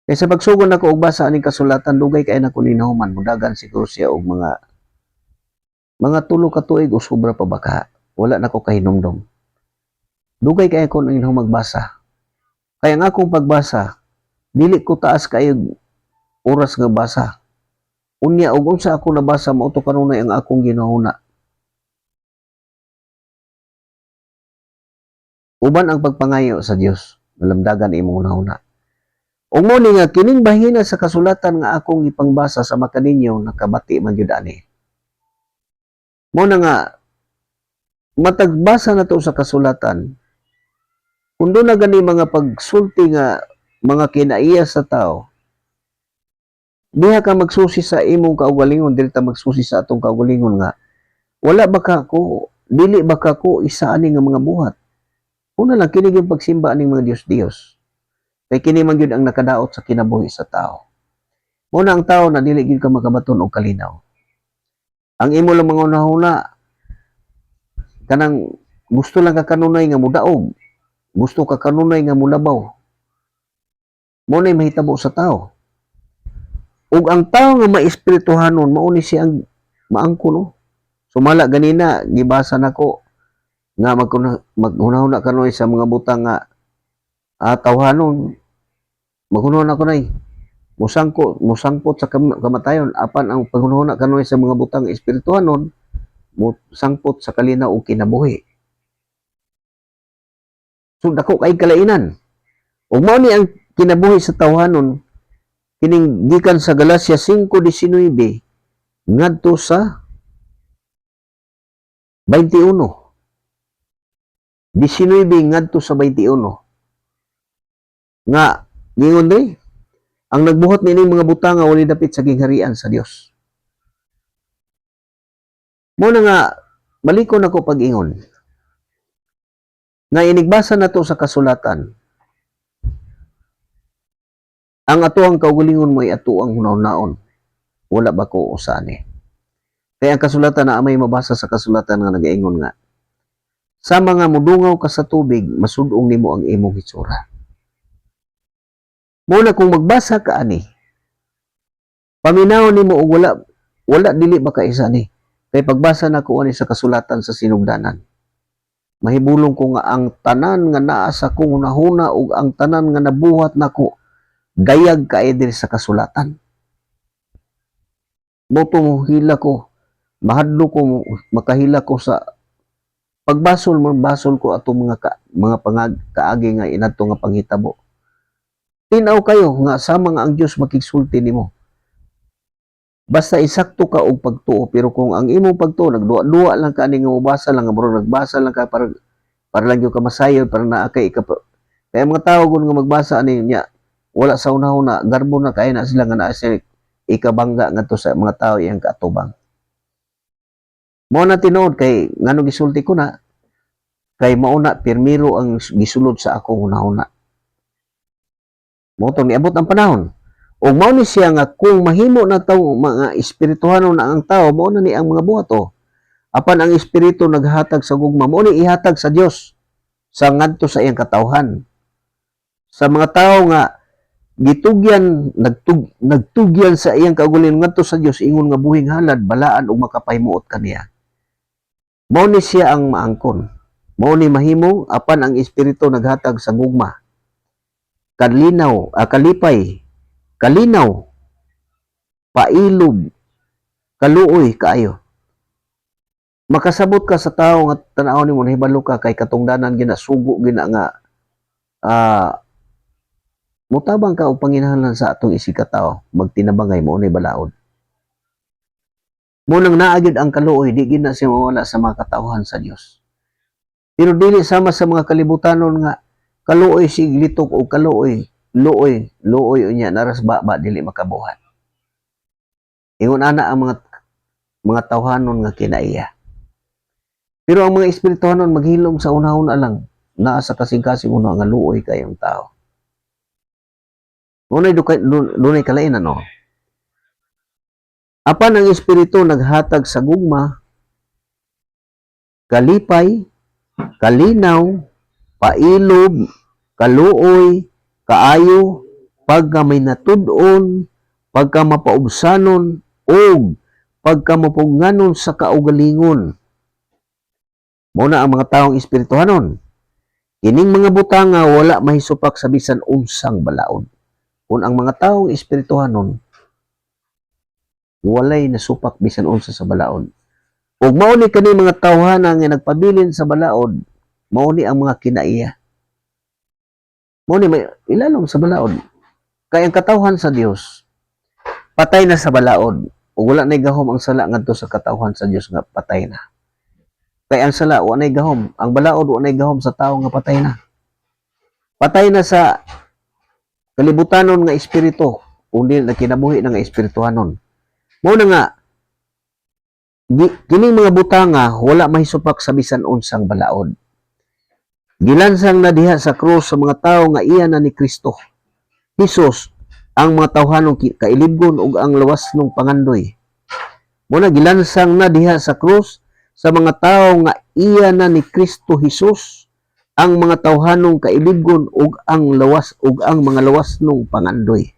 S1: Kaysa pagsugod nako og basa aning kasulatan dugay kay nako ninahuman mudagan siguro siya og mga 3 ka tuig o sobra pa baka. Wala nako kahinumdom. Dugay kay ako nang magbasa. Kaya ang akong pagbasa dili ko taas kayo oras nga basa. Unya og unsa ako nabasa mao to kanunay ang akong ginahuna. Uban ang pagpangayo sa Dios, nalamdagan imong nahuna. Ug mo ni nga kining bahina sa kasulatan nga akong ipangbasa sa makaninyo nakabati man gyud ani. Mo na nga matagbasa na to sa kasulatan. Kung doon na gani mga pagsulti nga mga kinaiya sa tao, diha ka magsusi sa imong kaugalingon, dili ta magsusi sa atong kaugalingon nga wala ba ka ko, dili ba ka ko isa ani nga mga buhat. Una lang kini yung pagsimba aning mga Dios-Dios. Kay kini man gyud ang nakadaot sa kinabuhi sa tao. Muna ang tao na dili gyud ka makabaton og kalinaw. Ang imo lang mga unahuna kanang gusto lang ka kanunay nga mudaog. Gusto ka kanunay nga mulabaw. Mo na mahitabo sa tao. Ug ang tao nga maespirituhanon mao ni siyang maangko no. Sumala ganina gibasa nako nga maghunahuna kanoy sa mga butang nga tawhanon maghunahuna ako nay musangpot sa kamatayon apan ang paghunahuna kanoy sa mga butang espirituhanon musangpot sa kalinaw ug kinabuhi. So dako kay kalainan. Ug mao ni ang kinabuhi sa tawhanon kining gikan sa Galacia 5:19 ngadto sa 21. 19 ngadto sa 21. Nga gingon diri ang nagbuhat nining mga butanga walay dapit sa gingharian sa Dios. Mo na nga balikon ako pag-ingon. Nga inigbasa na to sa kasulatan. Ang atuang kaugalingon mo ay atuang hunaw-naon. Wala ba ko usani? Kaya ang kasulatan na amay mabasa sa kasulatan nga nagaingon nga. Sa mga mudungaw ka sa tubig, masudong nimo ang imong hitsura. Muna kung magbasa ka ani, paminaw nimo og wala dili ba ka isa ni. Kay pagbasa na ko ani sa kasulatan sa sinugdanan. Mahibulong ko nga ang tanan nga naa sa kong hunahuna ug ang tanan nga nabuhat nako gayag kaay diri sa kasulatan. Moto mo hila ko, mahadlo ko makahila ko sa pagbasol ko ato mga kaagi nga inadto nga panghitabo. Tinaw kayo nga sama nga ang Dios makigsulti nimo. Basta isakto ka og pagtuo pero kung ang imong pagtuo nagduwa-duwa lang ka ani nga mobasa lang bro nagbasa lang ka para lang yung ka masayod para naa kay kaya mga tao kun nga magbasa ani niya wala sa una-una garbo na kay na sila nga naa sila ikabangga ngadto sa mga tao iyang kaatubang. Mao na tinuod kay ngano gisulti ko na kay mauna pirmiro ang gisulod sa akong una-una. Mao to niabot ang panahon. O mao ni siya nga kung mahimo na taw mga espirituhanon na ang tao mao na ni ang mga buhato. Apan ang espiritu naghatag sa gugma mao ni ihatag sa Dios sa ngadto sa iyang katawhan. Sa mga tao nga gitugyan nagtugyan sa iyang kaugalingon ngadto sa Dios ingon nga buhing halad balaan ug makapahimuot kaniya. Mao ni siya ang maangkon. Mao ni mahimo apan ang espiritu naghatag sa gugma. Kalipay, kalinaw, pailob, kaluoy kaayo. Makasabot ka sa tao nga tan-aw nimo nahibalo ka kay katungdanan gina sugo gina nga mutabang ka og panginahanglan sa atong isikataw magtinabangay mo ni balaod. Mo nang naa gyud ang kaluoy di gid na siya mawala sa mga katawhan sa Dios. Pero dili sama sa mga kalibutanon nga kaluoy siglitok o kaluoy luoy unya naras ba dili makabuhat. Ingon ana ang mga tawhanon nga kinaiya. Pero ang mga espirituhanon maghilom sa unahon lang naa sa kasing-kasing uno nga luoy kayong tao. Dunay kalain ano. Apan ang espiritu naghatag sa gugma, kalipay, kalinaw, pailob, kaluoy, kaayo, pagka may natud-on, pagka mapaubsanon, o pagka mapugnanon sa kaugalingon. Muna ang mga taong espirituhanon. Kining mga butanga wala mahisupak sa bisan unsang balaod. Kung ang mga taong espirituhanon walay nasupak bisan unsa sa balaod. Ug mao ni kani mga tawhana nga nagpabilin sa balaod, mao ni ang mga kinaiya. Mao ni may ilalom sa balaod. Kay ang katawhan sa Dios patay na sa balaod. Ug wala nay gahom ang sala ngadto sa katawhan sa Dios nga patay na. Kay ang sala wa nay gahom, ang balaod wa nay gahom sa tawo nga patay na. Patay na sa kalibutanon nga espiritu, kundi na kinabuhi na nga espirituhanon. Mao na nga kining mga butanga wala mahisupak sa bisan unsang balaod. Gilansang na diha sa krus sa mga tawo nga iya na ni Kristo. Hesus ang mga tawhanong kailibgon ug ang lawas ng pangandoy. Muna gilansang na diha sa krus sa mga tawo nga iya na ni Kristo Hesus ang mga tawhanong kailibgon ug ang mga lawas ng pangandoy.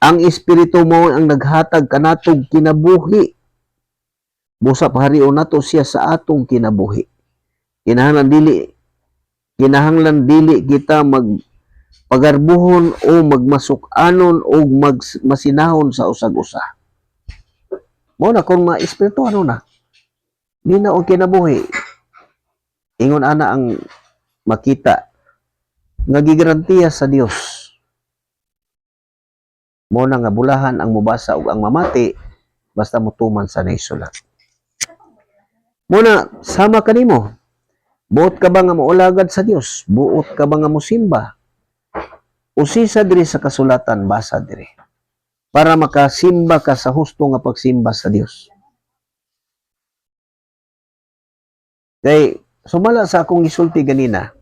S1: Ang espiritu mo ang naghatag kanatog kinabuhi. Busa paharion nato siya sa atong kinabuhi. Kinahanglan dili kita magpagarbuhon o magmasuk-anon o masinahon sa usag-usa. Mo na kung ma-espiritu ano na. Di na o kinabuhi. Ingon ana ang makita nga gigarantiya sa Dios. Mo na nga bulahan ang mubasa ug ang mamati basta mutuman sa naisulat. Muna, sama ka nimo. Buot ka ba nga maulagad sa Dios? Buot ka ba nga musimba? Usisa diri sa kasulatan, basa diri. Para makasimba ka sa husto nga pagsimba sa Dios. Kay, sumala sa akong isulti ganina,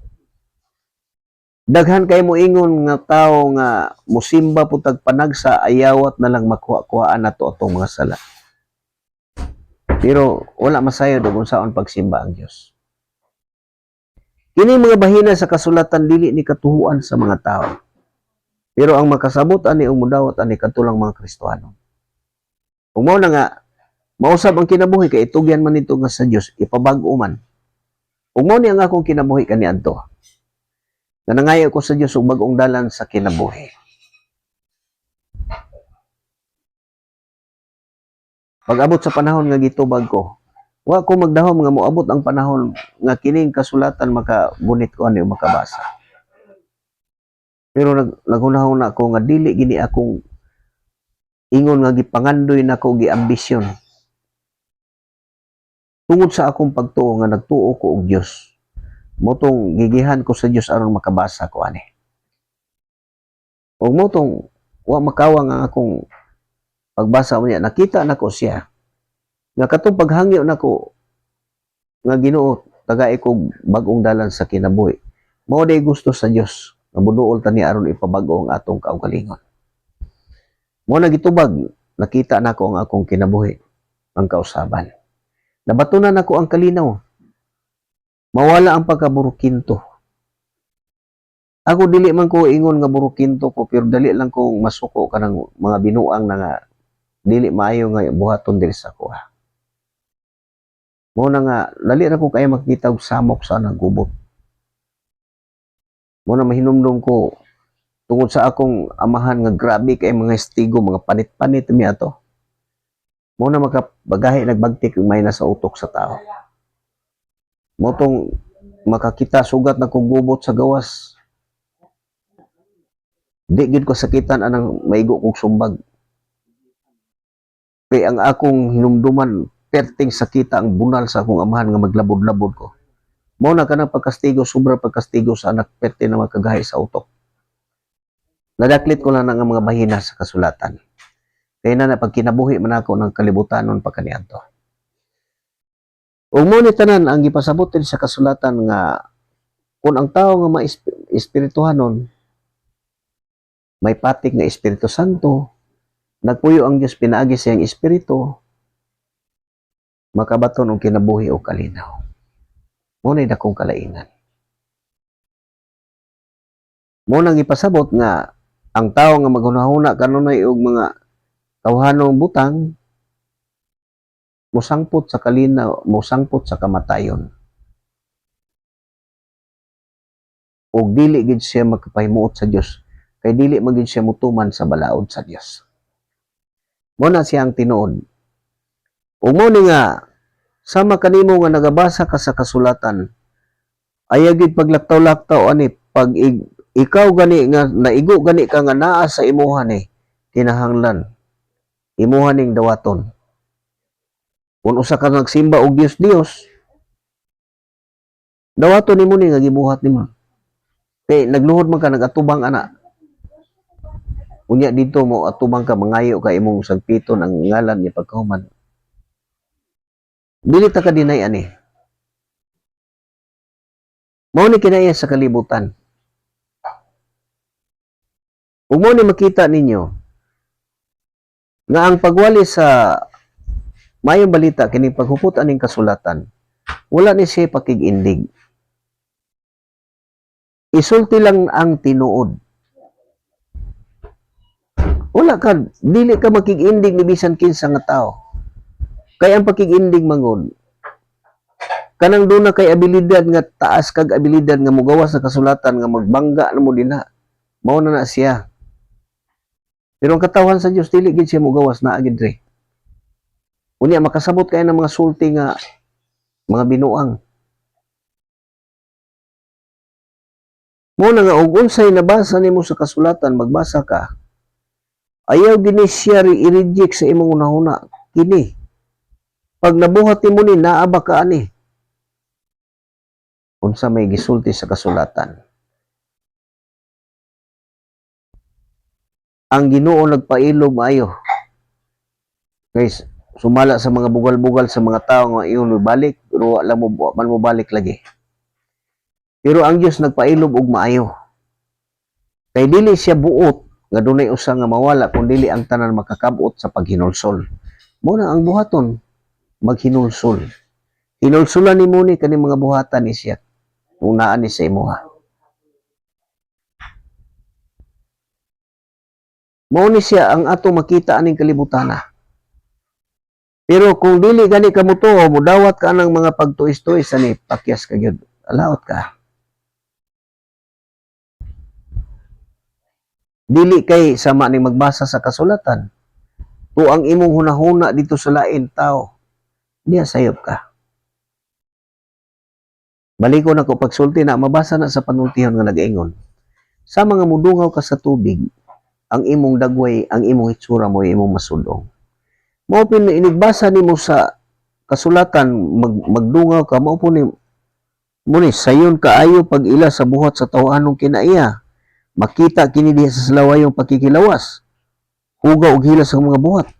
S1: daghan kay mo ingon nga tao nga musimba putag panagsa ayawat na lang makuha-kuhaan nato atong mga sala. Pero wala masayod og unsaon pagsimba ang Dios. Kini mga bahina sa kasulatan dili ni katuhuan sa mga tao. Pero ang makasabot ani og mudawat ani katulang mga Kristiyano. Kung mao na nga mausab ang kinabuhi kay itugyan man nito nga sa Dios ipabag-o man. Kung mao ni ang akong kinabuhi kaniadto. Nanangayo ko sa Dios og bag-ong dalan sa kinabuhi. Pag-abot sa panahon nga gitubag ko, wa ko magdahom nga moabot ang panahon nga kining kasulatan makagunit ko ani o makabasa. Pero naghunahon na ako nga dili gini akong ingon nga gipangandoy na ko giambisyon. Tungod sa akong pagtuo nga nagtuo ko og Dios. Motong gigihan ko sa Dios aron makabasa ko ani. Og motong wa makawang ang akong pagbasa mo niya, nakita na ko siya. Nga katong paghangyo na ko, nga Ginoo tagay ko bag-ong dalan sa kinabuhi. Mao day gusto sa Dios nga buduol tani aron ipabag-o ang atong kaugalingon. Mo na gitubag, nakita na ko ang akong kinabuhi, ang kausaban. Nabatunan ako ang kalinaw. Mawala ang pagkaburukinto. Ako dili man ko ingon nga burukinto ko, pero dali lang ko masuko kanang mga binuang na nga dili maayo nga buhaton diri sa kuha. Mo na nga dali na ko kay makita og samok sa nagubot. Mo na mahinumdum ko tungod sa akong amahan nga grabe kay mga estigo, mga panit-panit mi ato. Mo na makabagahi nagbagtik og may nasa utok sa tao. Mo tong makakita sugat na kong gubot sa gawas. Di gid ko sakitan anang maigo kog sumbag. Kay ang akong hinumduman perting sakita ang bunal sa akong amahan nga maglabod-labod ko. Mao na kanang pagkastigo, sobra pagkastigo sa anak perti na magkagahi sa utok. Nadaklit ko lang ang mga bahina sa kasulatan. Kaya na pag kinabuhi man ako ng kalibutanon pa kaniadto. Ug mo ni tanan ang gipasabutin sa kasulatan nga kung ang tao nga espirituhanon may patik nga Espiritu Santo, nagpuyo ang Dios pinaagi sa iyang espiritu, makabaton og kinabuhi o kalinaw. Muna dakong kalainan. Muna ipasabot nga ang tao nga maghunahuna kanunay og mga tawhanong butang musangpot sa kalinaw, musangpot sa kamatayon. Og dili gid siya magpahimuot sa Dios, kay dili man gid siya mutuman sa balaod sa Dios. Muna siya ang tinuod. Ug mo ni nga sama kanimo nga nagabasa ka sa kasulatan, ayagid paglaktaw-laktaw ani pag ikaw gani nga naigo gani ka nga naa sa imuha ni kinahanglan imuha ning dawaton. Kung usa ka nagsimba og Dios, dawaton nimo ni nga gibuhat nimo. Kay nagluhod man ka nagatubang ana. Unya dito mo atubang ka mangayo ka imong sagpiton ang ngalan ni pagkahuman. Dili ta ka dinay ani. Mao ni kinaya sa kalibutan. Ug mo ni makita ninyo nga ang pagwali sa mayong balita kining paghupot aning kasulatan, wala ni siya pakig-indig. Isulti lang ang tinuod. Wala ka, dili ka makig-indig ni bisan kinsa nga tao. Kaya ang pakig-indig mangod, kanang doon na kay abilidad nga taas kag abilidad nga mugawas sa kasulatan nga magbangga na mo dinha. Mao na siya. Pero ang katawan sa Dios dili gid siya mugawas na agid re. Unya makasabot kay ng mga sulti nga mga binuang. Mo na nga og unsay nabasa nimo sa kasulatan magbasa ka. Ayaw gini siya i-reject sa imong unahuna kini. Pag nabuhat nimo ni naa ba ka ani? Unsa may gisulti sa kasulatan. Ang Ginoo nagpailom ayo. Guys, sumala sa mga bugal-bugal sa mga tao nga iyon balik, pero wala mo man mo balik lagi. Pero ang Dios nagpailom og maayo. Kay dili siya buot nga dunay usa nga mawala kun dili ang tanan makakabot sa paghinulsol. Mo na ang buhaton maghinulsol. Hinulsulan nimo ni kani mga buhatan ni siya. Unaan ni sa imuha. Mao ni siya ang ato makita aning kalibutana. Pero kung dili gani ka mo tuo, mudawat ka ng mga pagtuis-tuis ani pakyas ka gyud. Alaot ka. Dili kay sama ni magbasa sa kasulatan. O ang imong hunahuna dito sa lain tao, diya sayop ka. Baliko na ko pagsulti na mabasa na sa panultihon nga nag-ingon. Sa mga mudungaw ka sa tubig, ang imong dagway, ang imong hitsura mo, imong masudong. Mao pin inigbasa nimo sa kasulatan magdungaw ka mao po ni muni sayon kaayo pag ila sa buhat sa tawhanong kinaiya. Makita kini diha sa salawayong pakikilawas. Hugaw og hilas sa mga buhat.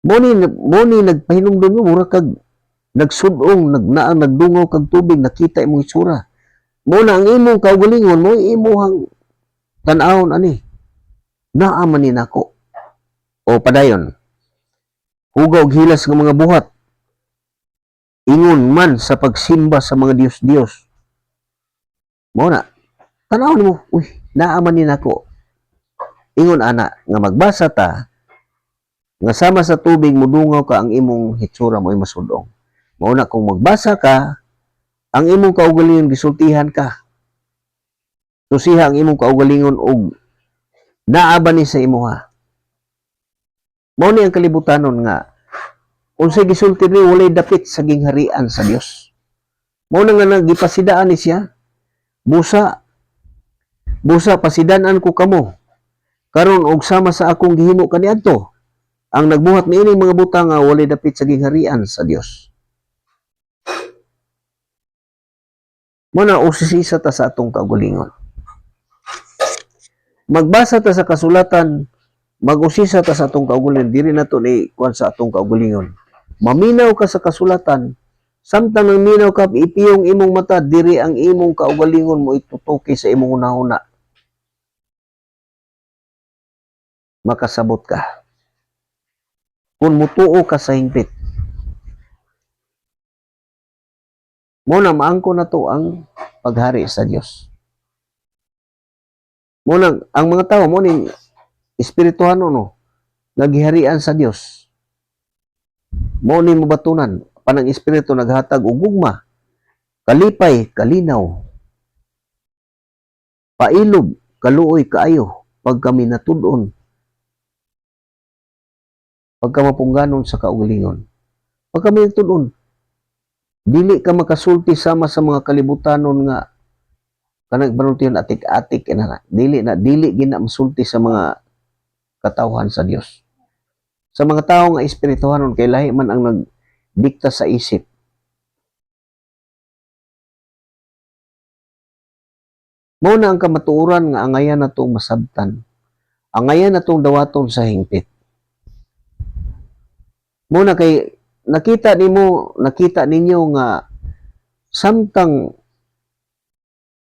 S1: Muni nagpahinumdum mo mura kag nagsudong nagdungaw kag tubig nakita imong hitsura. Mo na ang imong kaugalingon mo imuhang tan-awon ani. Naa man ni nako. O padayon. Hugaw og hilas ng mga buhat. Ingon man sa pagsimba sa mga Dios-Dios. Mo na. Tan-awon mo, uy, naa man ni nako. Ingon ana nga magbasa ta nga sama sa tubig mudungaw ka ang imong hitsura mo ay masudong. Mao na kung magbasa ka ang imong kaugalingon gisultihan ka. Susiha ang imong kaugalingon og naa ba ni sa imuha. Mao ni ang kalibutanon nga unsay gisulti ni walay dapit sa gingharian sa Dios. Mao na nga nagipasidaan ni siya. Busa pasidanan ko kamo. Karon og sama sa akong gihimo kaniadto. Ang nagbuhat niining mga butang nga walay dapit sa gingharian sa Dios. Muna usisisa ta sa atong kaugalingon. Magbasa ta sa kasulatan, mag-usisa ta sa atong kaugalingon, diri nato ni kuan sa atong kaugalingon. Maminaw ka sa kasulatan, samtang nang minaw ka, ipiyong imong mata, diri ang imong kaugalingon mo itutuki sa imong una-una. Makasabot ka. Kung mutuo ka sa hingpit. Muna maangko na to ang paghari sa Dios. Muna ang mga tao mo ning espirituhano no, naghiharian sa Dios. Mo ni mabatunan panang espiritu naghatag og gugma, kalipay, kalinaw, pailog, kaluoy kaayo pag kami natud-on, pagka mapungganon sa kaugalingon. Pag kami natud-on, dili ka makasulti sama sa mga kalibutanon nga kanang banultihan atik-atik na dili gina masulti sa mga katawhan sa Dios. Sa mga tao nga espirituhanon kay lahi man ang nagdikta sa isip. Mao na ang kamatuoran nga angayan natong masabtan. Angayan natong dawaton sa hingpit. Muna kay nakita ninyo nga samtang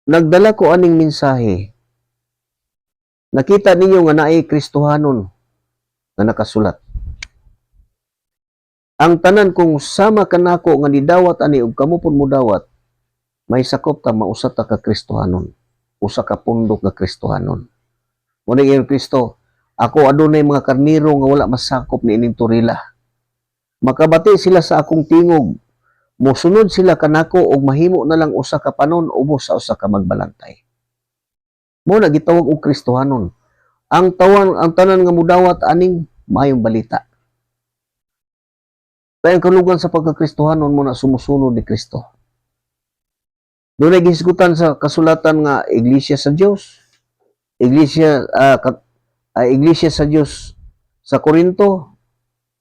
S1: nagdala ko aning mensahe, nakita ninyo nga naay Kristohanon nga nakasulat. Ang tanan kung sama kanako nga nidawat ani ug kamo pud mo dawat, may sakop ta mausa ta ka Kristohanon, usa ka pundok nga Kristohanon. Muna yung Kristo, ako adunay mga karniro nga wala masakop ni ining turila. Makabati sila sa akong tingog, mosunod sila kanako og mahimo na lang usa ka panon ubos sa usa ka magbalantay. Muna gitawag og Kristohanon. Ang tanan nga mudawat aning mayong balita. Kaya ang kalugan sa pagkakristohanon mo na sumusunod ni Kristo. Doon ay gisgutan sa kasulatan nga Iglesia sa Diyos, Iglesia sa Diyos sa Korinto,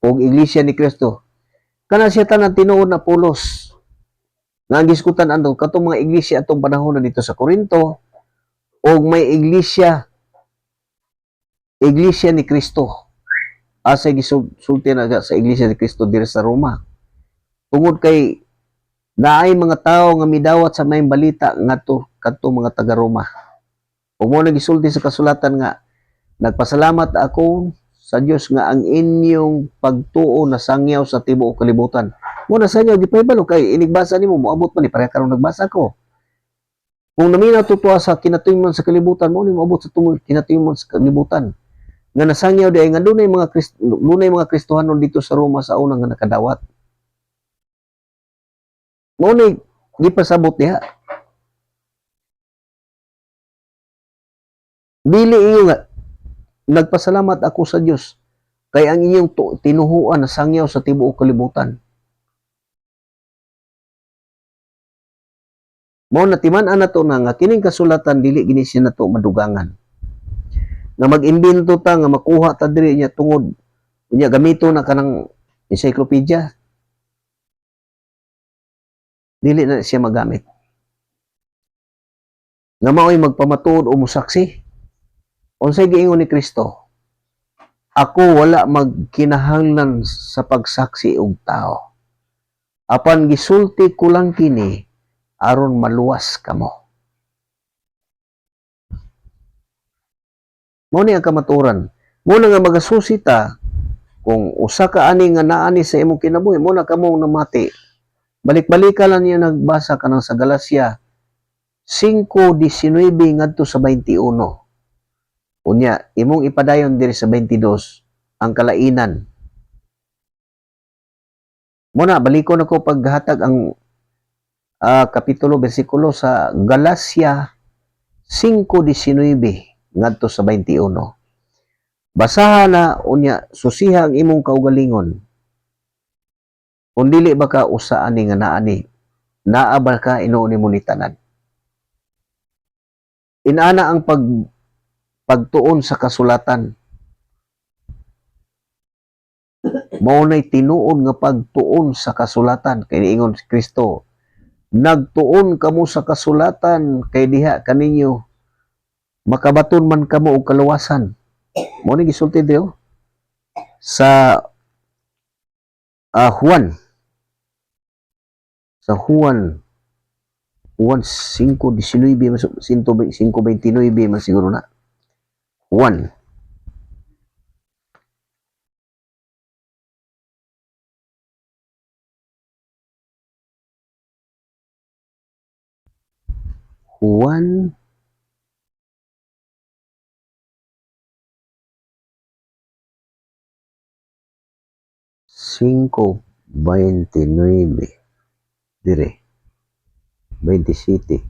S1: o Iglesia ni Kristo. Kana siya tanan tinuod na pulos. Nga gisgutan andong katong mga iglesia atong panahon na dito sa Korinto, o may iglesia ni Kristo. Asa gisulti na sa iglesia ni Kristo diri sa Roma. Tungod kay naay mga tao nga midawat sa mayong balita ngadto kadto mga taga Roma. Ug mo nagisulti sa kasulatan nga nagpasalamat ako sa Dios nga ang inyong pagtuo nasangyaw sa tibuok kalibutan. Mo na sa inyo gipahibalo kay inigbasa nimo moabot man ni pareha karon nagbasa ko. Kung naminaw tutuwa sa kinatuyman sa kalibutan mo ni moabot sa tungod kinatuyman sa kalibutan. Nga nasangyaw di ay nga dunay mga Kristohanon dito sa Roma sa unang nga nakadawat. Mo ni gipasabot diha. Dili iyo nga nagpasalamat ako sa Dios kay ang inyong tinuhuan na sangyaw sa tibuok kalibutan. Mao natiman-an nato na nga kining kasulatan dili gini siya nato madugangan. Nga mag-imbento ta nga makuha ta diri niya tungod unya gamito na kanang encyclopedia. Dili na siya magamit. Nga mao'y magpamatuod o musaksi. Unsay giingon ni Kristo? Ako wala magkinahanglan sa pagsaksi og tao. Apan gisulti ko lang kini aron maluwas kamo. Mao ni ang kamaturan. Muna nga magasusi ta kung usa ka ani nga naani sa imong kinabuhi, muna kamo namati. Balik-balika lang niya nagbasa kanang sa Galacia 5:19 ngadto sa 21. Unya, imong ipadayon diri sa 22 ang kalainan. Muna balikon ako paghatag ang kapitulo bersikulo sa Galacia 5:19 ngadto sa 21. Basaha na unya susiha ang imong kaugalingon. Kung dili ba ka usa ani nga naani, naa ba ka inuuni mo ni tanan. Inana ang pagtuon sa kasulatan. Mao nay tinuod nga pagtuon sa kasulatan kay niingon si Kristo nagtuon kamo sa kasulatan kay diha kaninyo makabaton man kamo og kaluwasan. Mo ni gisulti diyo sa Juan, sa Juan 5:19 5:29 man siguro na. Juan Juan 5:29 dire 27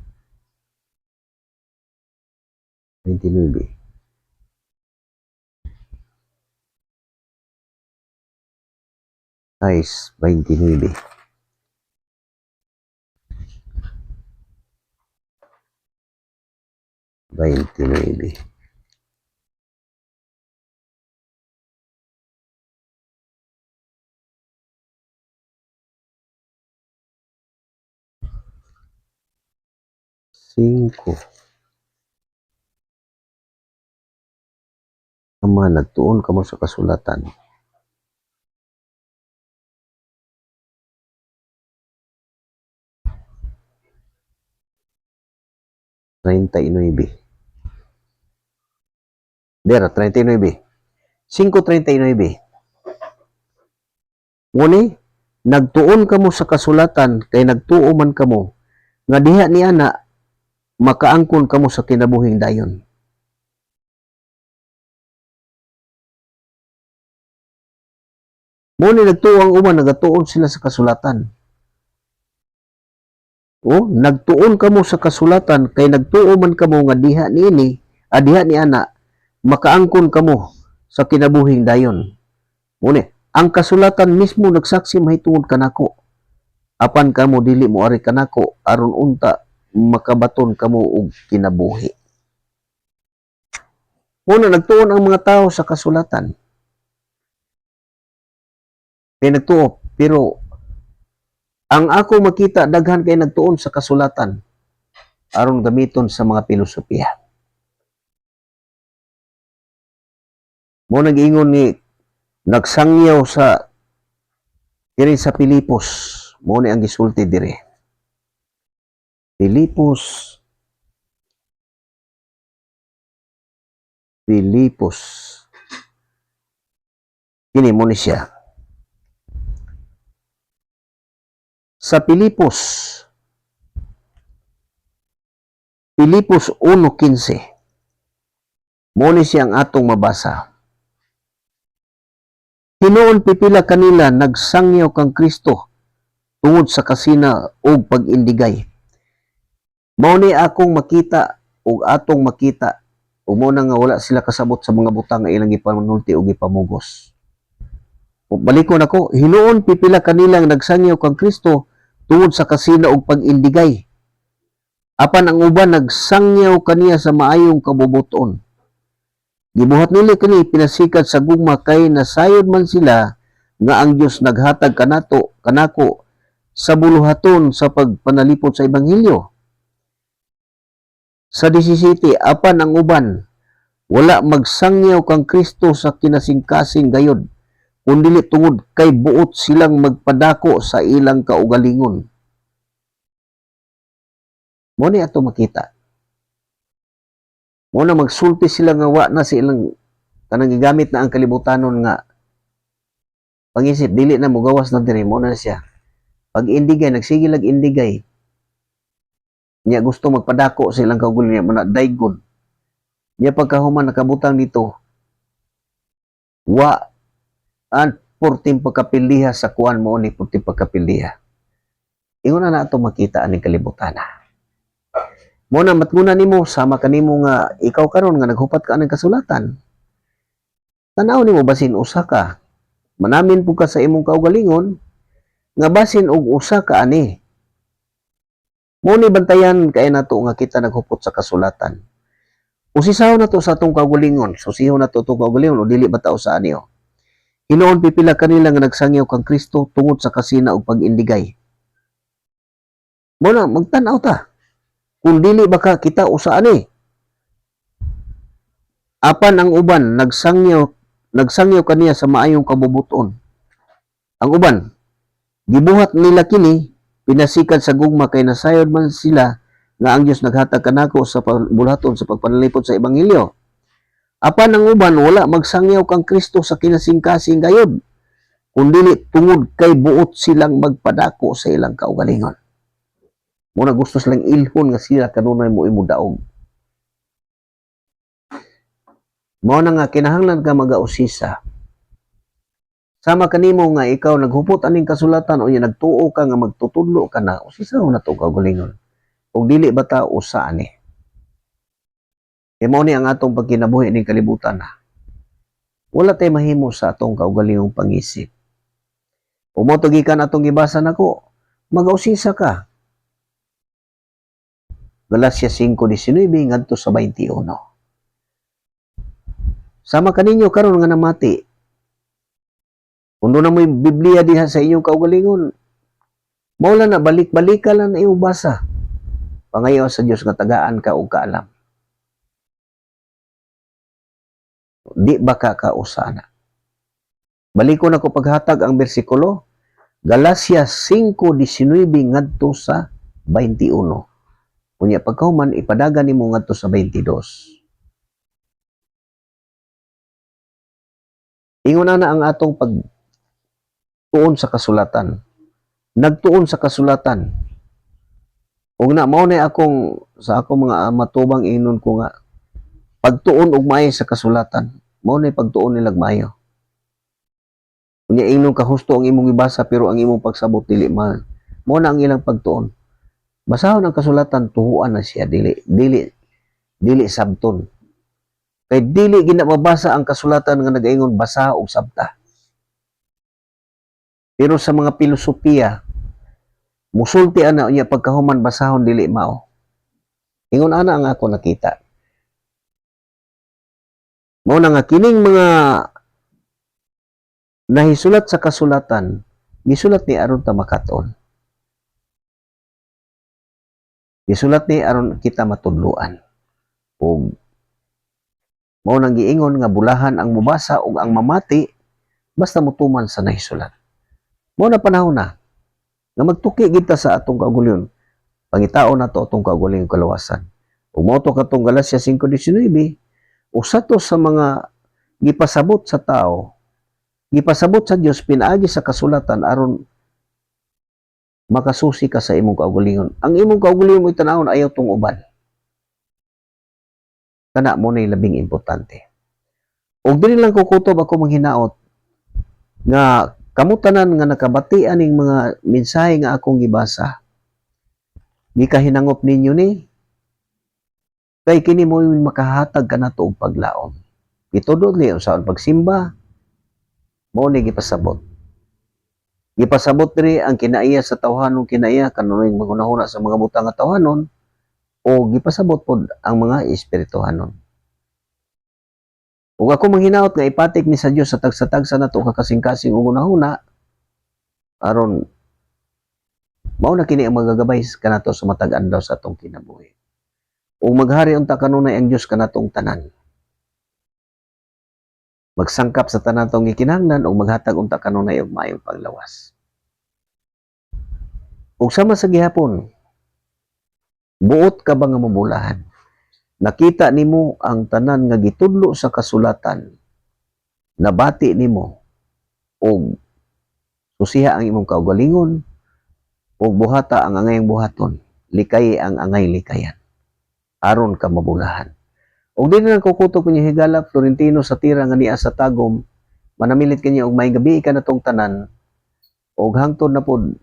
S1: 29 guys 29 29 5 Ama nagtuon kamo sa kasulatan. Dera, 39. 5:39. Nguni, nagtuon kamo sa kasulatan kay nagtuo man kamo nga diha ni ana makaangkon kamo sa kinabuhing dayon. Muni nagtuo ang uman, nagatuon sila sa kasulatan. O, nagtuon kamo sa kasulatan kay nagtuo man kamo nga diha niini, diha ni ana makaangkon kamo sa kinabuhing dayon. Muni, ang kasulatan mismo nagsaksi mahitungod kanako. Apan kamo dili mo ari kanako aron unta makabaton kamo og kinabuhi. Muna nagtuon ang mga tao sa kasulatan. Kay nagtuo, pero ang ako makita daghan kay nagtuon sa kasulatan aron gamiton sa mga filosofiya. Mo nag-ingon ni nagsangyaw sa diri sa Pilipos. Mo ni ang gisulti dire. Pilipos kini mo ni siya. Sa Pilipos 1:15 mo ni siyang atong mabasa. Hinuon pipila kanila nagsangyaw kang Kristo tungod sa kasina og pag-indigay. Mao ni akong makita ug atong makita ug mo na nga wala sila kasabot sa mga butang nga ilang gipanulti ug gipamugos. Balikon ako, hinuon pipila kanilang nagsangyaw kang Kristo tungod sa kasina og pag-indigay. Apan ang uban nagsangyaw kaniya sa maayong kabubuton. Gibuhat nila kani pinasikat sa gugma kay nasayod man sila nga ang Dios naghatag kanako sa buluhaton sa pagpanalipod sa ebanghelyo. Sa 17, apan ang uban wala magsangyaw kang Kristo sa kinasingkasing gayod, kundi tungod kay buot silang magpadako sa ilang kaugalingon. Mo ni ato makita. Mo na magsulti sila nga wa na silang kanang gigamit na ang kalibutanon nga pangisip dili na mugawas na diri mo na siya. Pag indigay nagsigil ag indigay. Niya gusto magpadako sa ilang kaugalingon niya mana daygon. Niya pagkahuman nakabutang dito wa an porting pagkapiliha sa kuan mo ni porting pagkapiliha. Ingon na ato makita aning kalibutan. Mo na matnguna nimo sama kanimo nga ikaw karon nga naghupat ka ng kasulatan. Tanaw nimo basin usa ka. Manamin pud ka sa imong kaugalingon nga basin og usa ka ani. Mo ni bantayan kay nato nga kita naghupot sa kasulatan. Usisaw na to sa atong kaugalingon, susiho na to atong kaugalingon o dili bataw sa aniyo. Hinuon pipila kanila nga nagsangyaw kang Kristo tungod sa kasina ug pag-indigay. Mo na magtan-aw ta. Kung dili baka kita usa ani. Apan ang uban nagsangyaw kaniya sa maayong kabubuton. Ang uban gibuhat nila kini pinasikat sa gugma kay nasayod man sila nga ang Dios naghatag kanako sa bulhaton sa pagpanalipod sa ebanghelyo. Apan ang uban wala magsangyaw kang Kristo sa kinasingkasing gayod, kundi tungod kay buot silang magpadako sa ilang kaugalingon. Muna gusto silang ilhon nga sila kanunay mo imudaog. Mao na nga kinahanglan ka magausisa. Sama kanimo nga ikaw naghupot aning kasulatan o nagtuo ka nga magtutudlo ka na, usisa na to kaugalingon. Ug dili bata usa ani. Kay mao ni ang atong pagkinabuhi ning kalibutan na. Wala tay mahimo sa atong kaugalingong pangisip. Ug mo gikan atong gibasa nako, magausisa ka. Galacia 5:19 ngadto sa 21. Sama kaninyo karon nga namati. Kung na mo'y Biblia diha sa inyong kaugalingon, maula na balik-balika lang na iyong basa. Pangayo sa Diyos nga tagaan ka o kaalam. Di ba ka kausana? Baliko na ko paghatag ang bersikulo, Galacia 5:19 ngadto sa 21. Kunya pagkahuman ipadagan nimo ngadto sa 22. Ingon na ang atong pagtuon sa kasulatan. Nagtuon sa kasulatan. Ug na mao na akong sa akong mga matubang inon ko nga pagtuon og maayo sa kasulatan. Mao na pagtuon nilag maayo. Kunya inon ka husto ang imong ibasa pero ang imong pagsabot dili man. Mao na ang ilang pagtuon. Basahon ang kasulatan tuhuan na siya dili sabton. Kay dili ginamabasa ang kasulatan nga nagaingon basa og sabta. Pero sa mga filosofiya musulti ana unya pagkahuman basahon dili mao. Ingon ana ang ako nakita. Mao na nga kining mga nahisulat sa kasulatan, gisulat ni aron ta makaton. Gisulat ni aron kita matudluan. Ug mao nang giingon nga bulahan ang mubasa ug ang mamati basta motuman sa nahisulat. Mao na panahon na nga magtuki kita sa atong kaugalingon. Pangitaon nato atong kaugalingong kalawasan. Ug mao to katong Galacia 5:19, usa to sa mga gipasabot sa tao, gipasabot sa Dios pinaagi sa kasulatan aron makasusi ka sa imong kaugalingon. Ang imong kaugalingon mo itanawon ayaw tong uban. Kana mo na labing importante. Og dili lang ko kutob ako manghinaot nga kamutanan nga nakabatian ning mga mensahe nga akong gibasa. Gikahinangop ninyo ni kay kini mo makahatag kanato og paglaom. Itudod ni usaon pagsimba mao ni gipasabot. Gipasabot diri ang kinaiya sa tawhanon kinaiya kanunay maghunahuna sa mga butang nga tawhanon o gipasabot pod ang mga espirituhanon. Ug ako manghinaot nga ipatik ni sa Dios sa tagsa-tagsa nato kakasing-kasing ug hunahuna aron mao na kini ang magagabay kanato sa matag adlaw sa atong kinabuhi. Ug maghari unta kanunay ang Dios kanatong tanan. Magsangkap sa tanan tong gikinahanglan ug maghatag unta kanunay og maayong panglawas. Ug sama sa gihapon, buot ka ba nga mabulahan? Nakita nimo ang tanan nga gitudlo sa kasulatan, nabati nimo, og susiha ang imong kaugalingon, og buhata ang angayang buhaton, likay ang angay likayan, aron ka mabulahan. Og din na kukutok niya higala Florentino sa tira nga niya sa tagom, manamilit kanya og may gabi ka na tong tanan, og hangtod na pod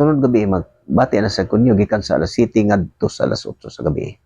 S1: sunod gabi magbati na sa kunyo gikan sa alas 7 ngadto sa alas 8 sa gabi.